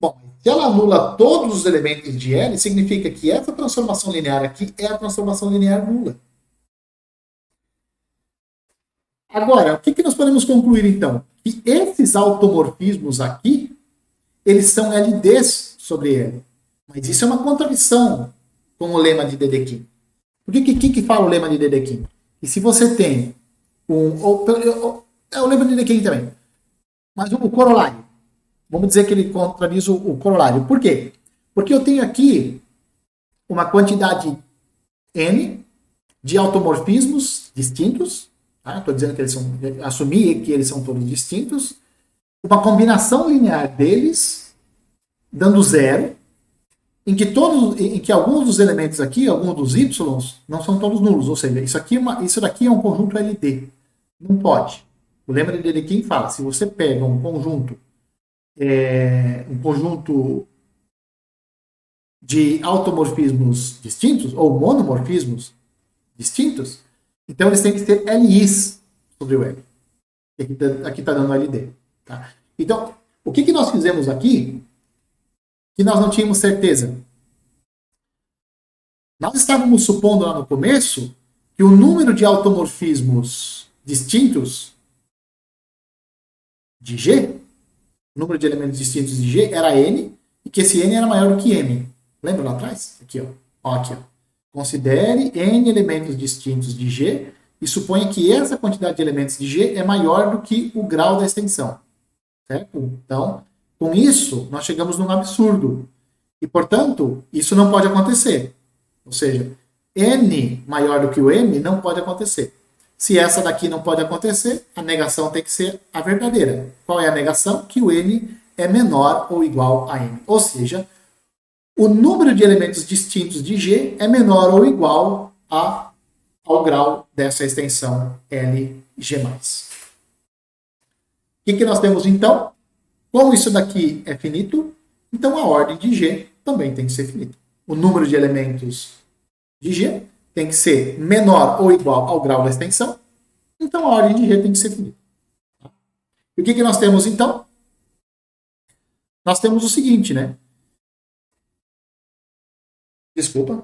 Bom, se ela anula todos os elementos de L, significa que essa transformação linear aqui é a transformação linear nula. Agora, o que nós podemos concluir, então? Que esses automorfismos aqui, eles são LDs sobre L. Mas isso é uma contradição com o lema de Dedekind. Por que fala o lema de Dedekind? E se você tem o lema de Dedekind também, mas o corolário, vamos dizer que ele contradiz o corolário. Por quê? Porque eu tenho aqui uma quantidade N de automorfismos distintos. Estou dizendo que eles são, assumir que eles são todos distintos, uma combinação linear deles, dando zero, em que alguns dos elementos aqui, alguns dos y, não são todos nulos, ou seja, isso daqui é um conjunto LD. Não pode. O lema de Dedekind fala, se você pega um conjunto de automorfismos distintos, ou monomorfismos distintos, então eles têm que ser LIs sobre o L. Aqui está dando LD. Tá? Então, o que nós fizemos aqui, que nós não tínhamos certeza? Nós estávamos supondo lá no começo que o número de automorfismos distintos de G, o número de elementos distintos de G era N, e que esse N era maior do que M. Lembra lá atrás? Aqui, ó. Aqui, ó. Considere N elementos distintos de G e suponha que essa quantidade de elementos de G é maior do que o grau da extensão. Certo? Então, com isso, nós chegamos num absurdo. E, portanto, isso não pode acontecer. Ou seja, N maior do que o M não pode acontecer. Se essa daqui não pode acontecer, a negação tem que ser a verdadeira. Qual é a negação? Que o N é menor ou igual a M. Ou seja, o número de elementos distintos de G é menor ou igual ao grau dessa extensão LG+. O que nós temos, então? Como isso daqui é finito, então a ordem de G também tem que ser finita. O número de elementos de G tem que ser menor ou igual ao grau da extensão, então a ordem de G tem que ser finita. E o que nós temos, então? Nós temos o seguinte, né? Desculpa.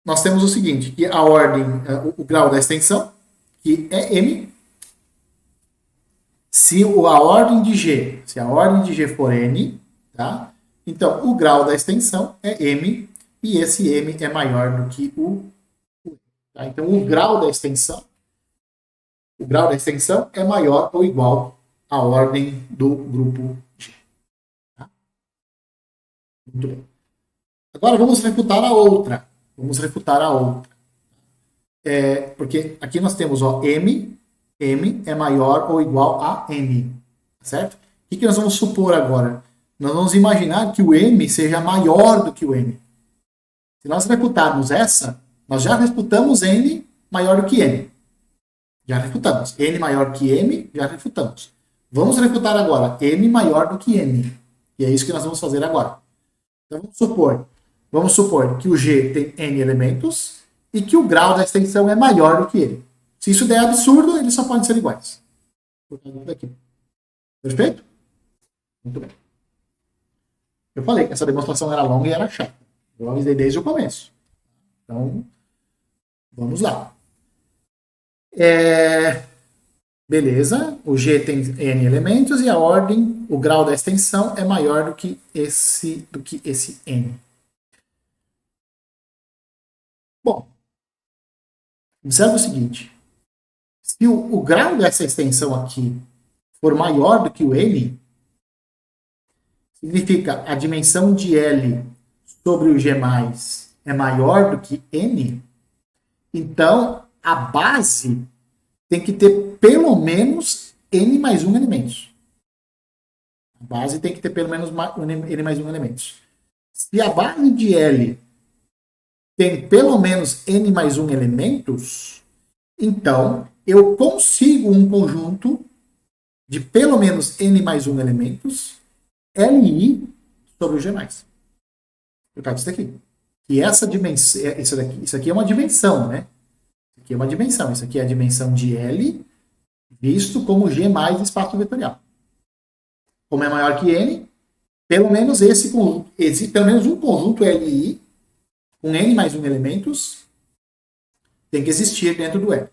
Nós temos o seguinte, que a ordem, o grau da extensão, que é M, se a ordem de G for N, tá? Então o grau da extensão é M, e esse M é maior do que o tá? Então o grau da extensão é maior ou igual à ordem do grupo G. Tá? Muito bem. Agora vamos refutar a outra. Porque aqui nós temos M é maior ou igual a N. Certo? O que nós vamos supor agora? Nós vamos imaginar que o M seja maior do que o N. Se nós refutarmos essa, nós já refutamos N maior do que M. Já refutamos. N maior que M, já refutamos. Vamos refutar agora M maior do que N. E é isso que nós vamos fazer agora. Então vamos supor que o G tem N elementos e que o grau da extensão é maior do que ele. Se isso der absurdo, eles só podem ser iguais. Por causa daqui. Perfeito? Muito bem. Eu falei que essa demonstração era longa e era chata. Eu avisei desde o começo. Então, vamos lá. Beleza. O G tem N elementos e a ordem, o grau da extensão é maior do que esse N. Bom, observe o seguinte. Se o grau dessa extensão aqui for maior do que o N, significa a dimensão de L sobre o G+, é maior do que N, então a base tem que ter pelo menos N mais 1 elementos. A base tem que ter pelo menos N mais 1 elementos. Se a base de L tem pelo menos N mais 1 elementos, então eu consigo um conjunto de pelo menos N mais 1 elementos Li sobre o G+. Por causa disso aqui. que essa dimensão, isso aqui é uma dimensão, né? Isso aqui é uma dimensão. Isso aqui é a dimensão de L visto como G mais espaço vetorial. Como é maior que N, pelo menos esse conjunto, existe pelo menos um conjunto LI com N mais 1 elementos tem que existir dentro do L.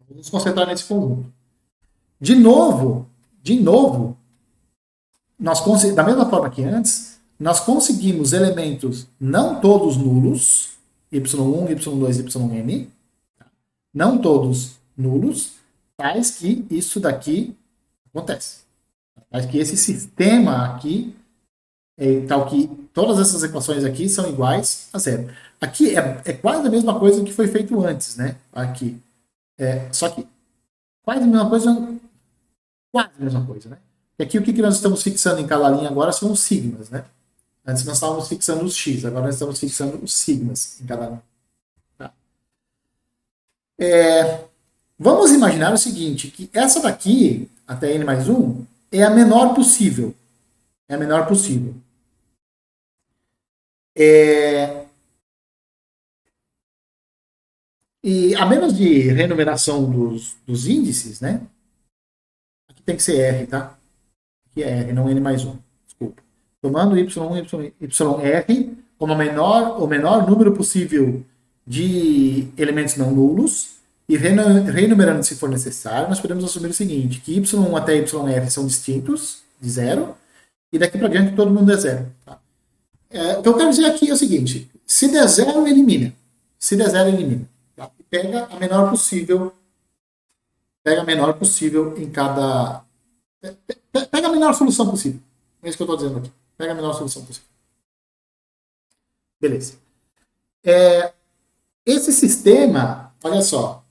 Vamos nos concentrar nesse conjunto. De novo, da mesma forma que antes, nós conseguimos elementos não todos nulos, y1, y2, yn, não todos nulos, tais que isso daqui acontece. Tais que esse sistema aqui, tal que todas essas equações aqui são iguais a zero. Aqui é quase a mesma coisa que foi feito antes, né? Aqui. Só que quase a mesma coisa, né? E aqui o que nós estamos fixando em cada linha agora são os sigmas, né? Antes nós estávamos fixando os x, agora nós estamos fixando os sigmas em cada linha. Tá? Vamos imaginar o seguinte, que essa daqui, até n mais 1, é a menor possível. É a menor possível. E a menos de renumeração dos índices, né? Aqui tem que ser R, tá? Aqui é R, não N mais 1. Desculpa. Tomando Y1, YR como o menor número possível de elementos não nulos e renumerando se for necessário, nós podemos assumir o seguinte, que Y1 até YR são distintos, de zero, e daqui para diante todo mundo é zero. Tá? O que eu quero dizer aqui é o seguinte, se der zero, elimina. Se der zero, elimina. Tá? Pega a menor possível em cada... Pega a menor solução possível. É isso que eu estou dizendo aqui. Pega a menor solução possível. Beleza. Esse sistema, olha só,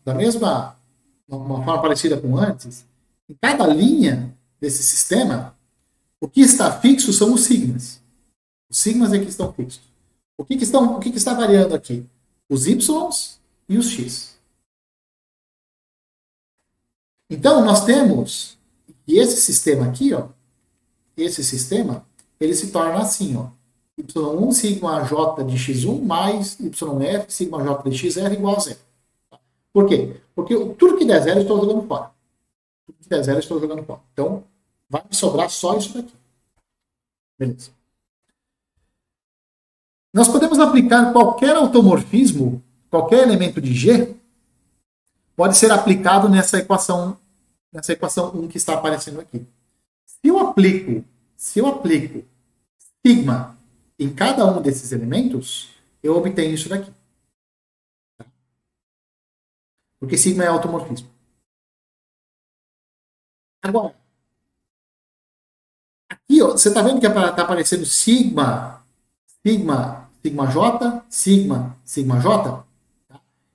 uma forma parecida com antes, em cada linha desse sistema, o que está fixo são os sigmas. Os sigmas é que estão fixos. O que está variando aqui? Os y's e os x. Então, nós temos que esse sistema aqui, ó, ele se torna assim, ó, y1 sigma j de x1 mais yf sigma j de xr igual a zero. Por quê? Porque tudo que der zero eu estou jogando fora. Tudo que der zero eu estou jogando fora. Então, vai me sobrar só isso daqui. Beleza. Nós podemos aplicar qualquer automorfismo, qualquer elemento de G, pode ser aplicado nessa equação 1 que está aparecendo aqui. Se eu aplico sigma em cada um desses elementos, eu obtenho isso daqui. Porque sigma é automorfismo. Agora, aqui ó, você está vendo que está aparecendo sigma j, sigma j?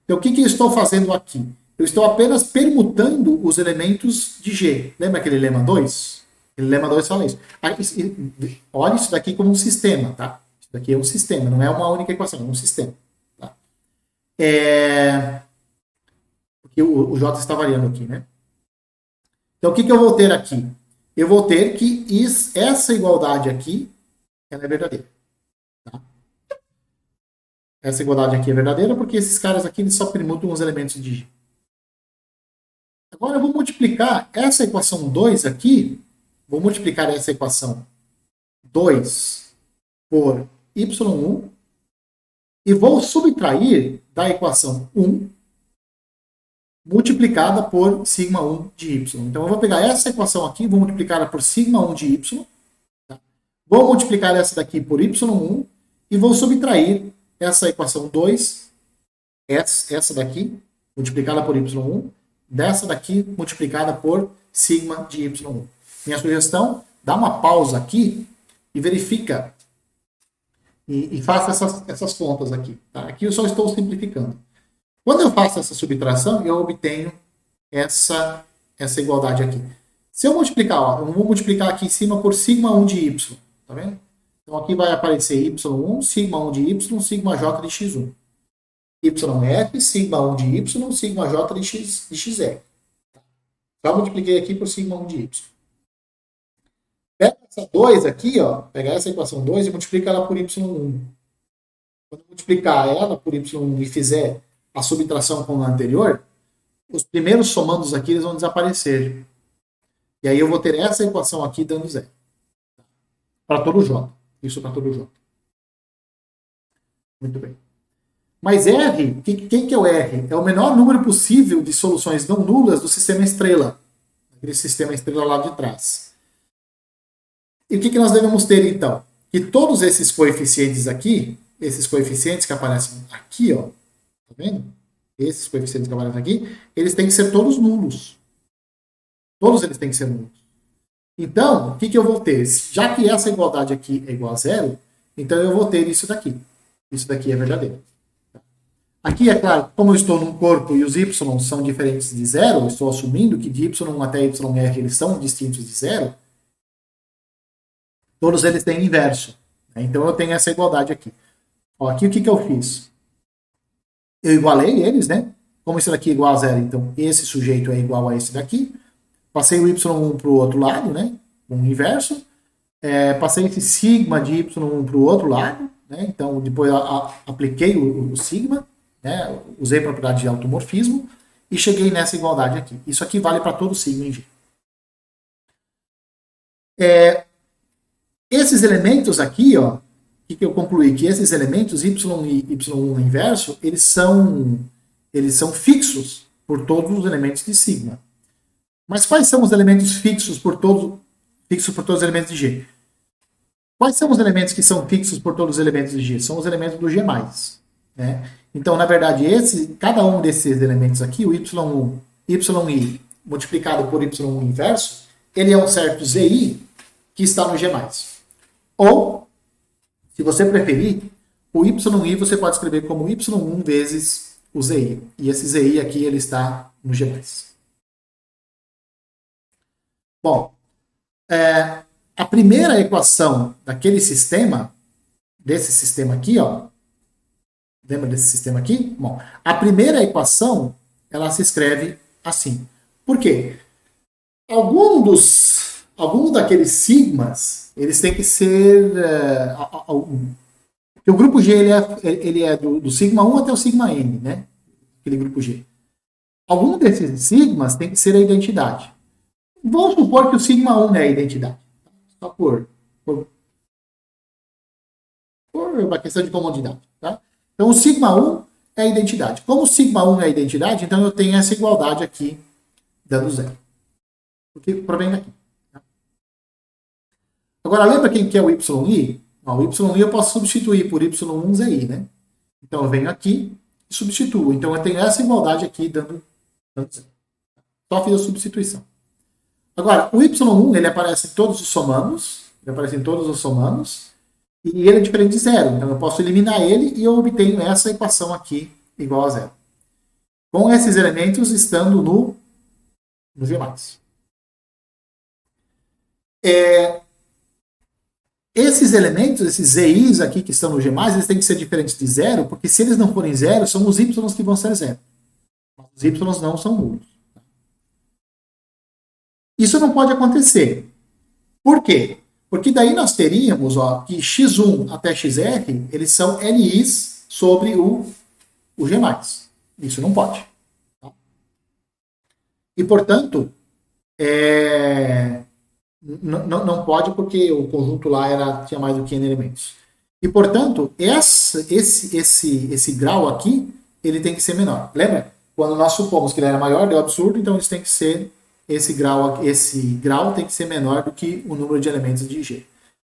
Então, o que eu estou fazendo aqui? Eu estou apenas permutando os elementos de G. Lembra aquele lema 2? Aquele lema 2 fala isso. Olha isso daqui como um sistema, tá? Isso daqui é um sistema, não é uma única equação, é um sistema. Tá? Porque o J está variando aqui, né? Então, o que eu vou ter aqui? Eu vou ter que essa igualdade aqui, ela é verdadeira. Tá? Essa igualdade aqui é verdadeira porque esses caras aqui eles só permutam os elementos de G. Agora eu vou multiplicar essa equação 2 aqui, vou multiplicar essa equação 2 por y1 e vou subtrair da equação 1 multiplicada por sigma 1 de y. Então eu vou pegar essa equação aqui, vou multiplicá-la por sigma 1 de y, tá? Vou multiplicar essa daqui por y1 e vou subtrair essa equação 2, essa daqui, multiplicada por y1, dessa daqui multiplicada por sigma de y1. Minha sugestão, dá uma pausa aqui e verifica e faça essas contas aqui. Tá? Aqui eu só estou simplificando. Quando eu faço essa subtração, eu obtenho essa igualdade aqui. Se eu multiplicar, ó, eu vou multiplicar aqui em cima por sigma 1 de y. Tá vendo? Então aqui vai aparecer y1, sigma 1 de y, sigma j de x1. YF, sigma 1 de y, sigma j de xr. Só multipliquei aqui por sigma 1 de y. Pega essa 2 aqui, ó, pega essa equação 2 e multiplica ela por y1. Quando eu multiplicar ela por y1 e fizer a subtração com a anterior, os primeiros somandos aqui eles vão desaparecer. E aí eu vou ter essa equação aqui dando zero. Para todo J. Isso para todo J. Muito bem. Mas R, quem que é o R? É o menor número possível de soluções não nulas do sistema estrela. Aquele sistema estrela lá de trás. E o que nós devemos ter, então? Que todos esses coeficientes aqui, esses coeficientes que aparecem aqui, ó, tá vendo? Esses coeficientes que aparecem aqui, eles têm que ser todos nulos. Todos eles têm que ser nulos. Então, o que eu vou ter? Já que essa igualdade aqui é igual a zero, então eu vou ter isso daqui. Isso daqui é verdadeiro. Aqui, é claro, como eu estou num corpo e os y são diferentes de zero, eu estou assumindo que de y até yr eles são distintos de zero, todos eles têm inverso. Então eu tenho essa igualdade aqui. Ó, aqui o que eu fiz? Eu igualei eles, né? Como isso daqui é igual a zero, então esse sujeito é igual a esse daqui. Passei o y1 para o outro lado, né? O inverso. Passei esse sigma de y1 para o outro lado, né? Então depois apliquei o sigma, né? Usei a propriedade de automorfismo e cheguei nessa igualdade aqui. Isso aqui vale para todo sigma em G. Esses elementos aqui, ó, o que eu concluí? Que esses elementos, y e y1 inverso, eles são fixos por todos os elementos de sigma. Mas quais são os elementos fixos por todos os elementos de G? Quais são os elementos que são fixos por todos os elementos de G? São os elementos do G+. Né? Então, na verdade, cada um desses elementos aqui, o y1, yi multiplicado por y1 inverso, ele é um certo zi que está no G+. Ou, se você preferir, o yi você pode escrever como y1 vezes o zi. E esse zi aqui ele está no G+. Bom, a primeira equação daquele sistema, desse sistema aqui, ó, lembra desse sistema aqui? Bom, a primeira equação, ela se escreve assim. Por quê? Alguns daqueles sigmas, eles têm que ser... o grupo G ele é do sigma 1 até o sigma n, né? Aquele grupo G. Algum desses sigmas tem que ser a identidade. Vamos supor que o sigma 1 é a identidade. Só por uma questão de comodidade. Tá? Então, o sigma 1 é a identidade. Como o sigma 1 é a identidade, então eu tenho essa igualdade aqui, dando zero. Porque provém daqui. Tá? Agora, lembra quem que é o yi? O yi eu posso substituir por y1 zi, né? Então, eu venho aqui e substituo. Então, eu tenho essa igualdade aqui, dando zero. Só fiz a substituição. Agora, o y1 ele aparece em todos os somanos, e ele é diferente de zero. Então eu posso eliminar ele e eu obtenho essa equação aqui igual a zero. Com esses elementos estando no G+. Esses elementos, esses zi's aqui que estão no G+, eles têm que ser diferentes de zero, porque se eles não forem zero, são os y que vão ser zero. Os y não são nulos. Isso não pode acontecer. Por quê? Porque daí nós teríamos que x1 até xr, eles são li's sobre o G+. Isso não pode. Tá? E, portanto, não pode porque o conjunto lá tinha mais do que n elementos. E, portanto, esse grau aqui, ele tem que ser menor. Lembra? Quando nós supomos que ele era maior, deu absurdo, então eles têm que ser... Esse grau tem que ser menor do que o número de elementos de G.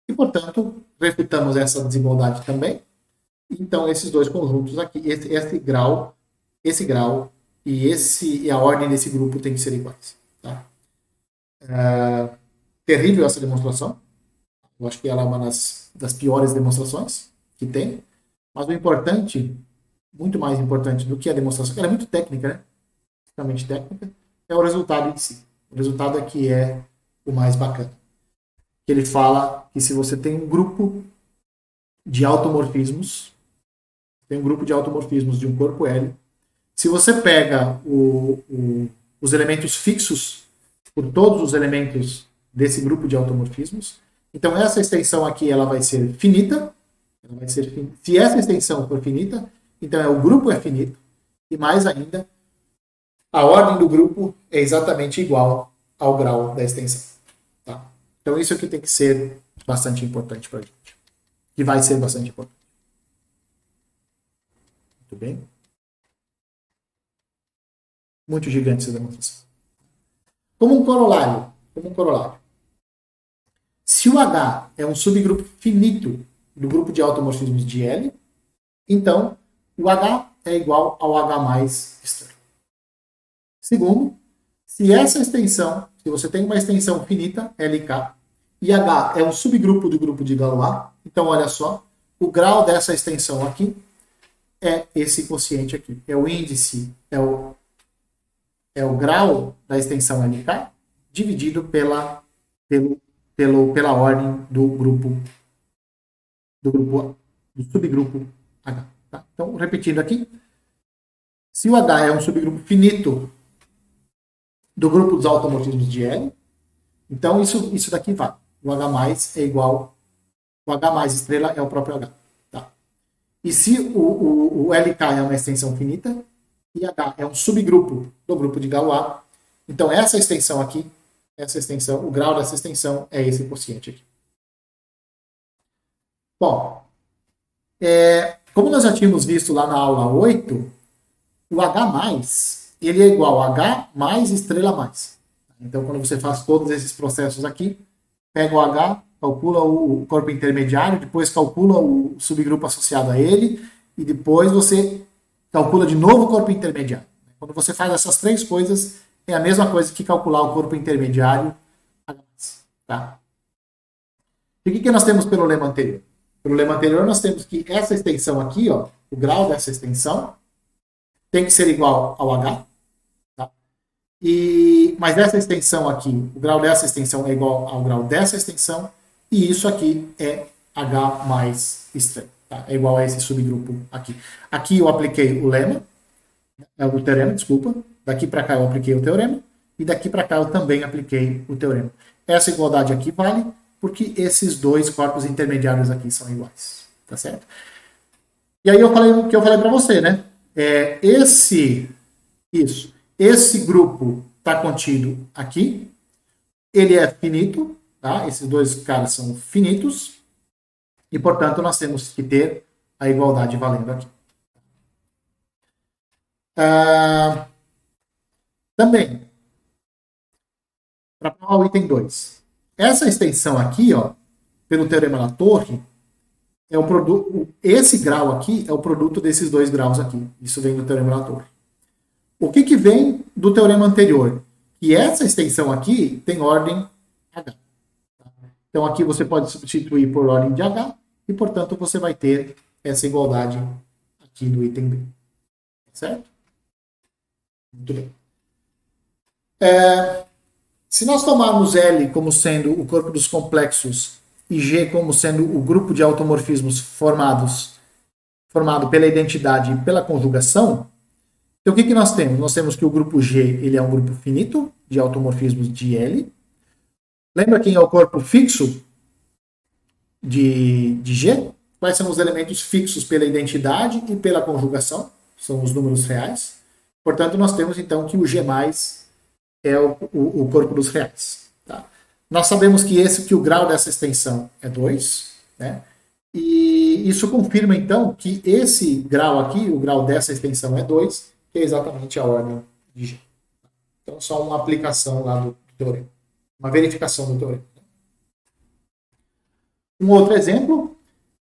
E, portanto, refutamos essa desigualdade também. Então, esses dois conjuntos aqui, esse grau e a ordem desse grupo tem que ser iguais. Tá? Terrível essa demonstração. Eu acho que ela é uma das piores demonstrações que tem. Mas o importante, muito mais importante do que a demonstração, que ela é muito técnica, né? Extremamente técnica, é o resultado em si. O resultado aqui é o mais bacana. Ele fala que se você tem um grupo de automorfismos, de um corpo L, se você pega os elementos fixos por todos os elementos desse grupo de automorfismos. Então, essa extensão aqui ela vai ser finita. Se essa extensão for finita, então o grupo é finito. E mais ainda, a ordem do grupo é exatamente igual ao grau da extensão. Tá? Então, isso aqui tem que ser bastante importante para a gente. Que vai ser bastante importante. Muito bem? Muito gigante essa demonstração. Como um corolário. Se o H é um subgrupo finito do grupo de automorfismos de L, então o H é igual ao H mais estrela. Segundo, se você tem uma extensão finita, LK, e H é um subgrupo do grupo de Galois, então olha só, o grau dessa extensão aqui é esse quociente aqui. É o índice, é o grau da extensão LK dividido pela ordem do subgrupo H. Tá? Então, repetindo aqui, se o H é um subgrupo finito do grupo dos automorfismos de L, então isso daqui vai. O H mais é igual, o H mais estrela é o próprio H. Tá? E se o LK é uma extensão finita, e H é um subgrupo do grupo de Galois, então essa extensão aqui, o grau dessa extensão é esse quociente aqui. Bom, como nós já tínhamos visto lá na aula 8, o H+, ele é igual a H mais estrela mais. Então, quando você faz todos esses processos aqui, pega o H, calcula o corpo intermediário, depois calcula o subgrupo associado a ele, e depois você calcula de novo o corpo intermediário. Quando você faz essas três coisas, é a mesma coisa que calcular o corpo intermediário. Tá? E o que nós temos pelo lema anterior? Pelo lema anterior, nós temos que essa extensão aqui, ó, o grau dessa extensão, tem que ser igual ao H. Tá? Mas essa extensão aqui, o grau dessa extensão é igual ao grau dessa extensão, e isso aqui é H mais estrela. Tá? É igual a esse subgrupo aqui. Aqui eu apliquei o teorema, desculpa. Daqui para cá eu apliquei o teorema, e daqui para cá eu também apliquei o teorema. Essa igualdade aqui vale porque esses dois corpos intermediários aqui são iguais. Tá certo? E aí eu falei o que eu falei para você, né? Esse grupo está contido aqui, ele é finito, tá? Esses dois caras são finitos, e portanto nós temos que ter a igualdade valendo aqui. Também, para provar o item 2, essa extensão aqui, ó, pelo teorema da torre, é o produto, esse grau aqui é o produto desses dois graus aqui. Isso vem do teorema da torre. O que vem do teorema anterior? Que essa extensão aqui tem ordem H. Então aqui você pode substituir por ordem de H e, portanto, você vai ter essa igualdade aqui no item B. Certo? Muito bem. Se nós tomarmos L como sendo o corpo dos complexos e G como sendo o grupo de automorfismos formado pela identidade e pela conjugação, então o que nós temos? Nós temos que o grupo G ele é um grupo finito de automorfismos de L. Lembra quem é o corpo fixo de G? Quais são os elementos fixos pela identidade e pela conjugação? São os números reais. Portanto, nós temos então que o G+, é o corpo dos reais. Tá? Nós sabemos que o grau dessa extensão é 2, né? E isso confirma então que esse grau aqui, o grau dessa extensão é 2, que é exatamente a ordem de G. Então, só uma aplicação lá do teorema, uma verificação do teorema. Um outro exemplo,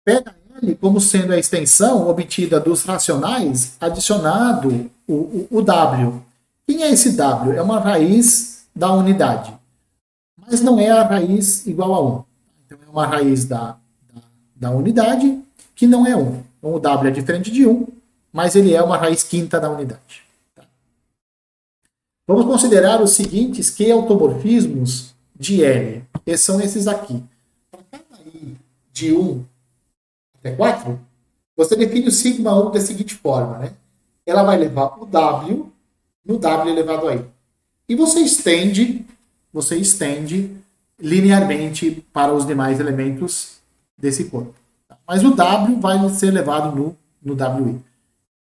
pega L como sendo a extensão obtida dos racionais adicionado o W. Quem é esse W? É uma raiz da unidade, mas não é a raiz igual a 1. Então, é uma raiz da unidade que não é 1. Então, o W é diferente de 1, mas ele é uma raiz quinta da unidade. Tá? Vamos considerar os seguintes Q automorfismos de L. Esses são esses aqui. Para cada I de 1 até 4, você define o sigma 1 da seguinte forma, né? Ela vai levar o W no W elevado a I. E você estende linearmente para os demais elementos desse corpo. Mas o W vai ser levado no WI.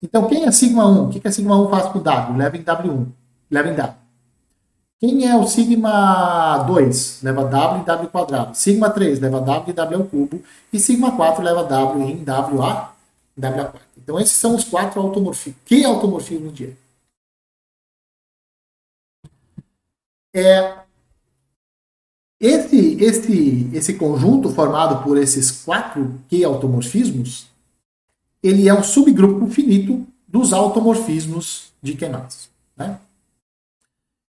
Então, quem é sigma 1? O que a sigma 1 faz com o W? Leva em W1. Leva em W. Quem é o sigma 2? Leva W em W quadrado. Sigma 3 leva W em W ao cubo. E sigma 4 leva W em W a quadrado. Então, esses são os 4 automorfismos. Que automorfismo de esse conjunto formado por esses 4 Q-automorfismos, ele é um subgrupo finito dos automorfismos de Q+. Né?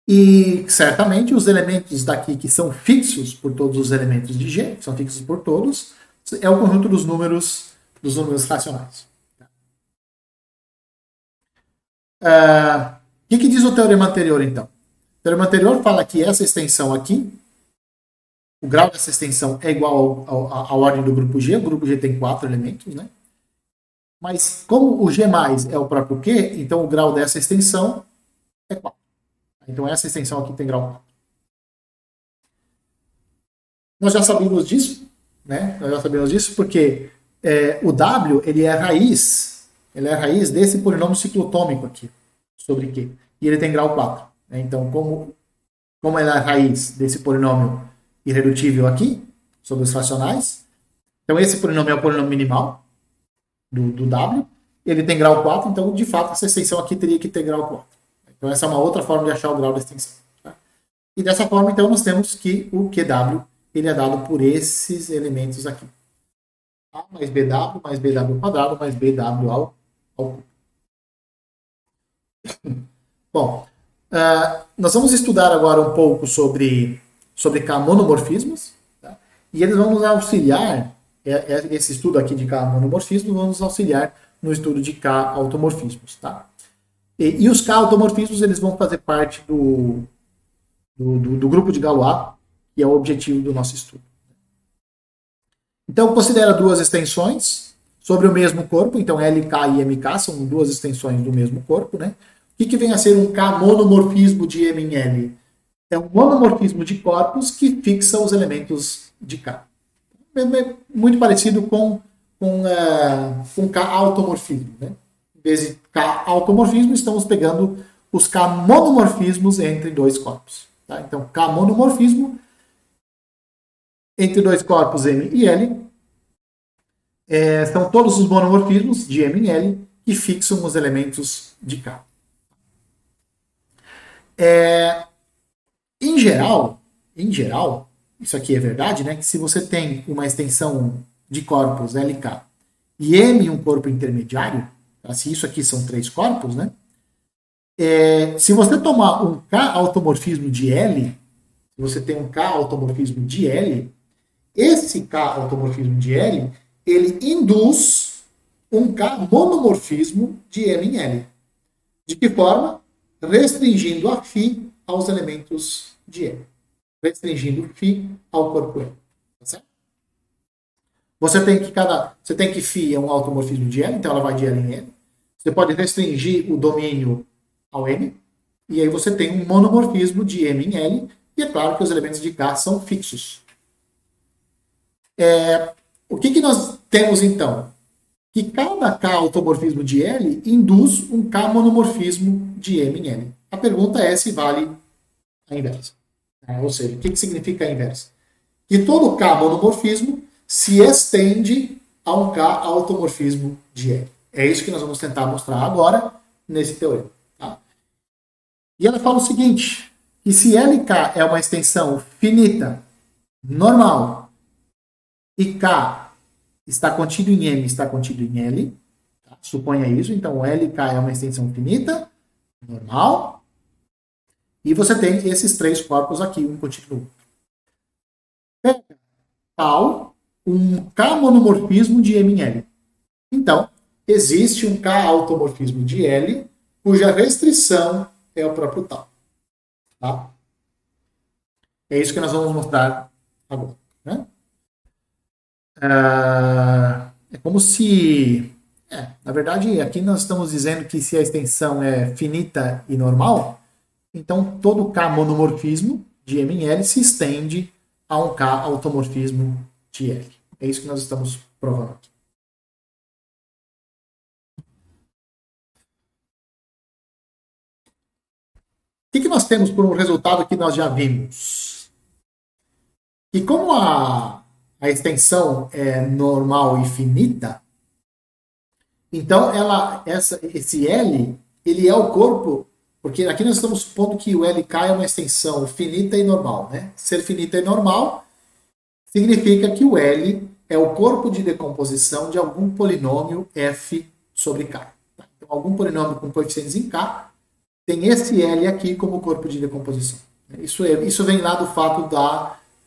E, certamente, os elementos daqui que são fixos por todos os elementos de G, que são fixos por todos, é o conjunto dos números racionais. O que diz o teorema anterior, então? O teorema anterior fala que essa extensão aqui, o grau dessa extensão é igual à ordem do grupo G. O grupo G tem 4 elementos, né? Mas como o G+ é o próprio Q, então o grau dessa extensão é 4. Então essa extensão aqui tem grau 4. Nós já sabemos disso, né? Nós já sabemos disso porque o W ele é a raiz desse polinômio ciclotômico aqui, sobre Q. E ele tem grau 4. Né? Então, como ela é a raiz desse polinômio irredutível aqui, sobre os racionais, então esse polinômio é o polinômio minimal do W, ele tem grau 4, então, de fato, essa extensão aqui teria que ter grau 4. Então, essa é uma outra forma de achar o grau da extensão. Tá? E dessa forma, então, nós temos que o QW ele é dado por esses elementos aqui. A mais BW, mais BW ao quadrado, mais BW ao cubo. Bom, nós vamos estudar agora um pouco sobre K-monomorfismos, tá? E eles vão nos auxiliar, esse estudo aqui de K-monomorfismos vão nos auxiliar no estudo de K-automorfismos. Tá? E os K-automorfismos eles vão fazer parte do grupo de Galois, que é o objetivo do nosso estudo. Então, considera duas extensões sobre o mesmo corpo, então LK e MK são duas extensões do mesmo corpo, né? O que vem a ser um K-monomorfismo de M em L? É um monomorfismo de corpos que fixa os elementos de K. É muito parecido com K-automorfismo. Né? Em vez de K-automorfismo, estamos pegando os K-monomorfismos entre dois corpos. Tá? Então, K-monomorfismo entre dois corpos M e L são todos os monomorfismos de M em L que fixam os elementos de K. Em geral, isso aqui é verdade, né? Que se você tem uma extensão de corpos LK e M um corpo intermediário, tá? Se isso aqui são 3 corpos, né? Se você tomar um K-automorfismo de L, se você tem um K-automorfismo de L, esse K-automorfismo de L, ele induz um K-monomorfismo de M em L. De que forma? Restringindo a φ aos elementos de M. Restringindo φ ao corpo M. Tá certo? Você tem que φ é um automorfismo de L, então ela vai de L em L. Você pode restringir o domínio ao M, e aí você tem um monomorfismo de M em L, e é claro que os elementos de K são fixos. O que nós temos então? Que cada K-automorfismo de L induz um K-monomorfismo de M em L. A pergunta é se vale a inversa. Ou seja, o que significa a inversa? Que todo K-monomorfismo se estende a um K-automorfismo de L. É isso que nós vamos tentar mostrar agora nesse teorema. Tá? E ela fala o seguinte, que se LK é uma extensão finita, normal, e K está contido em M, está contido em L, tá? Suponha isso, então LK é uma extensão finita, normal, e você tem esses 3 corpos aqui, um contido no outro. Pega tal um K-monomorfismo de M em L. Então, existe um K-automorfismo de L, cuja restrição é o próprio tal. Tá? É isso que nós vamos mostrar agora. Né? É como se... na verdade, aqui nós estamos dizendo que se a extensão é finita e normal, então todo K-monomorfismo de M em L se estende a um K automorfismo de L. É isso que nós estamos provando aqui. O que nós temos por um resultado que nós já vimos? E como a extensão é normal e finita, então esse L, ele é o corpo, porque aqui nós estamos supondo que o LK é uma extensão finita e normal, né? Ser finita e normal significa que o L é o corpo de decomposição de algum polinômio f sobre k. Então, algum polinômio com coeficientes em k tem esse L aqui como corpo de decomposição. Isso vem lá do fato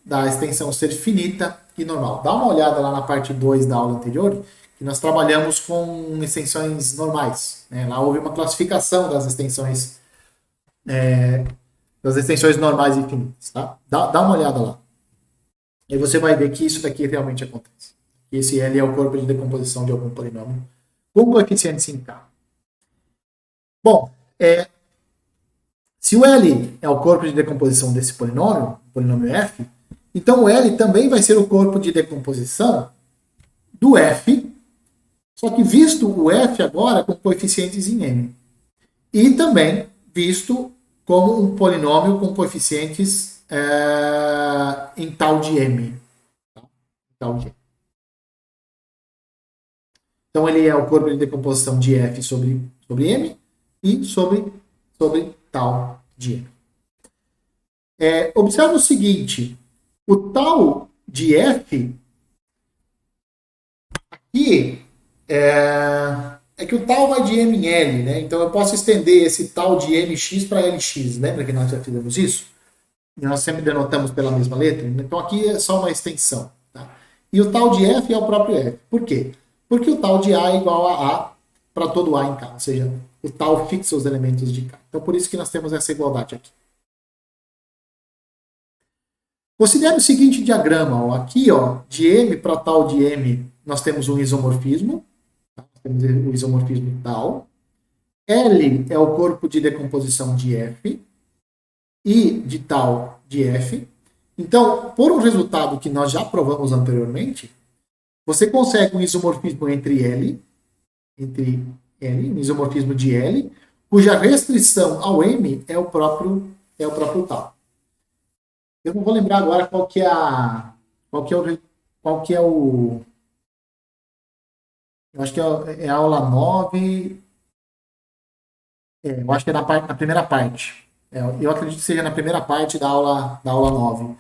da extensão ser finita e normal. Dá uma olhada lá na parte 2 da aula anterior, que nós trabalhamos com extensões normais, né? Lá houve uma classificação das extensões normais e finitas. Tá? Dá uma olhada lá. E você vai ver que isso daqui realmente acontece. Esse L é o corpo de decomposição de algum polinômio com coeficientes em k. Bom, se o L é o corpo de decomposição desse polinômio, o polinômio f, então o L também vai ser o corpo de decomposição do f, só que visto o f agora com coeficientes em m. E também visto como um polinômio com coeficientes em tal de m. Tal de m. Então ele é o corpo de decomposição de f sobre m e sobre tal de m. Observe o seguinte, o tal de f aqui é que o tal vai de m em L, né? Então eu posso estender esse tal de mx para lx. Lembra que nós já fizemos isso? E nós sempre denotamos pela mesma letra. Então aqui é só uma extensão. Tá? E o tal de f é o próprio f. Por quê? Porque o tal de a é igual a para todo a em k. Ou seja, o tal fixa os elementos de k. Então por isso que nós temos essa igualdade aqui. Considere o seguinte diagrama. Ó. Aqui, ó, de m para tal de m, nós temos um isomorfismo. Tá? Temos o isomorfismo tal. L é o corpo de decomposição de f. E de tal de f. Então, por um resultado que nós já provamos anteriormente, você consegue um isomorfismo entre L, um isomorfismo de L, cuja restrição ao M é o próprio tal. Eu não vou lembrar agora qual que é o eu acho que é a aula 9. Eu acho que é na primeira parte. Eu acredito que seja na primeira parte da aula 9.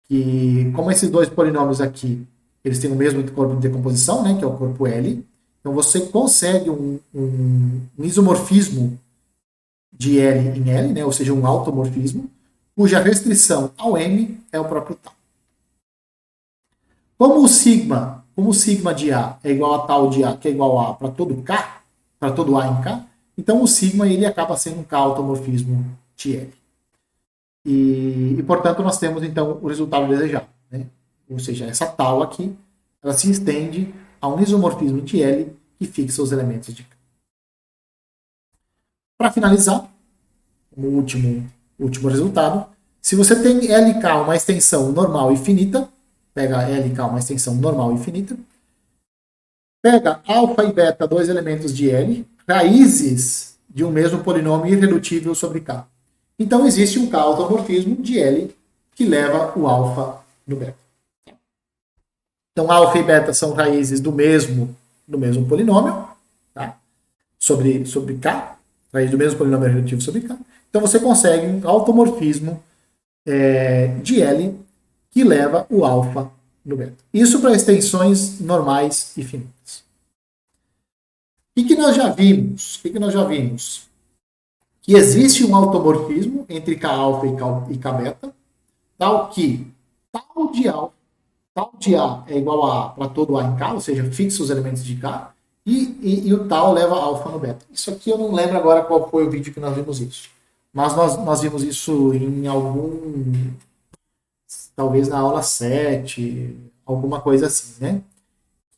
Que, como esses dois polinômios aqui, eles têm o mesmo corpo de decomposição, né, que é o corpo L, então você consegue um isomorfismo de L em L, né, ou seja, um automorfismo, cuja restrição ao M é o próprio tal. Como o sigma de A é igual a tal de A, que é igual a para todo K, para todo A em K, então o sigma ele acaba sendo um K automorfismo de L. E, portanto, nós temos, então, o resultado desejado. Né? Ou seja, essa tal aqui, ela se estende a um isomorfismo de L que fixa os elementos de K. Para finalizar, o último resultado, se você tem LK uma extensão normal e finita, pega LK uma extensão normal e finita, pega alfa e beta, dois elementos de L, raízes de um mesmo polinômio irredutível sobre K. Então, existe um K automorfismo de L que leva o alfa no beta. Então, alfa e beta são raízes do mesmo polinômio, tá? sobre K, raiz do mesmo polinômio irredutivo sobre K. Então, você consegue um automorfismo de L que leva o alfa no beta. Isso para extensões normais e finitas. O que nós já vimos? Que existe um automorfismo entre K-alfa e K-beta, tal que tal de A é igual a para todo A em K, ou seja, fixa os elementos de K, e o tal leva alfa no beta. Isso aqui eu não lembro agora qual foi o vídeo que nós vimos isso. Mas nós vimos isso em talvez na aula 7, alguma coisa assim, né?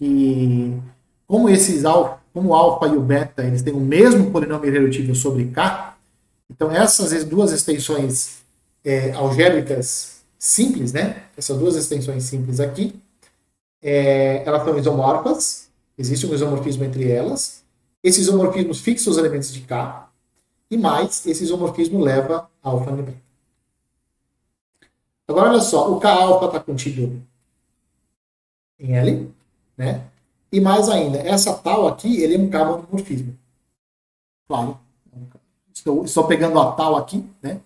E como o alfa e o beta, eles têm o mesmo polinômio irredutível sobre K, então essas duas extensões algébricas simples, né? Essas duas extensões simples aqui, elas são isomorfas, existe um isomorfismo entre elas. Esse isomorfismo fixa os elementos de K, e mais, esse isomorfismo leva a alfa numérica. Agora, olha só, o K alfa está contido em L, né? E mais ainda, essa tal aqui, ele é um K monomorfismo. Claro. Estou pegando a tal aqui, né?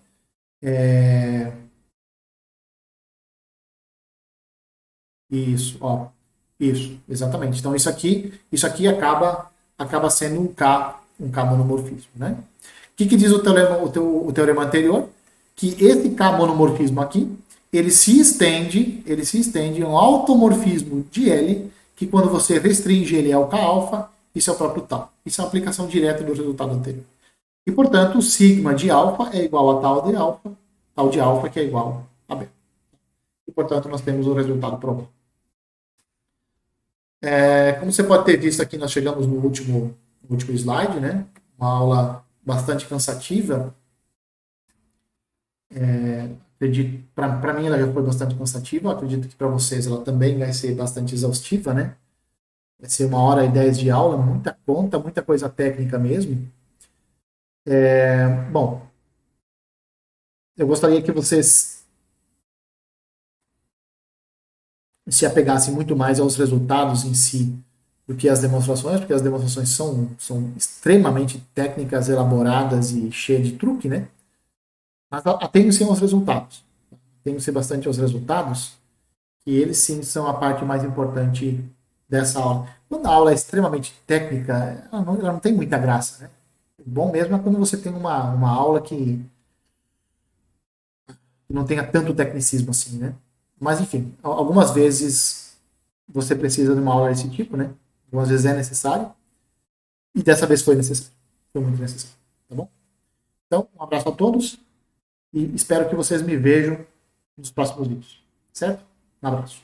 Isso, ó. Isso, exatamente. Então isso aqui acaba sendo um K monomorfismo, né? O que diz o teorema anterior? Que esse K monomorfismo aqui, ele se estende a um automorfismo de L, que quando você restringe ele ao K alfa, isso é o próprio tal. Isso é uma aplicação direta do resultado anterior. E, portanto, o sigma de alfa é igual a tal de alfa que é igual a beta. E, portanto, nós temos o resultado provado. Como você pode ter visto aqui, nós chegamos no último slide, né? Uma aula bastante cansativa. Acredito, para mim ela já foi bastante cansativa, acredito que para vocês ela também vai ser bastante exaustiva, né? Vai ser 1h10 de aula, muita conta, muita coisa técnica mesmo. Bom, eu gostaria que vocês se apegassem muito mais aos resultados em si do que às demonstrações, porque as demonstrações são extremamente técnicas, elaboradas e cheias de truque, né? Mas atenham-se aos resultados. Atenham-se bastante aos resultados, que eles sim são a parte mais importante dessa aula. Quando a aula é extremamente técnica, ela não tem muita graça, né? O bom mesmo é quando você tem uma aula que não tenha tanto tecnicismo assim, né? Mas, enfim, algumas vezes você precisa de uma aula desse tipo, né? Algumas vezes é necessário. E dessa vez foi necessário. Foi muito necessário. Tá bom? Então, um abraço a todos e espero que vocês me vejam nos próximos vídeos. Certo? Um abraço.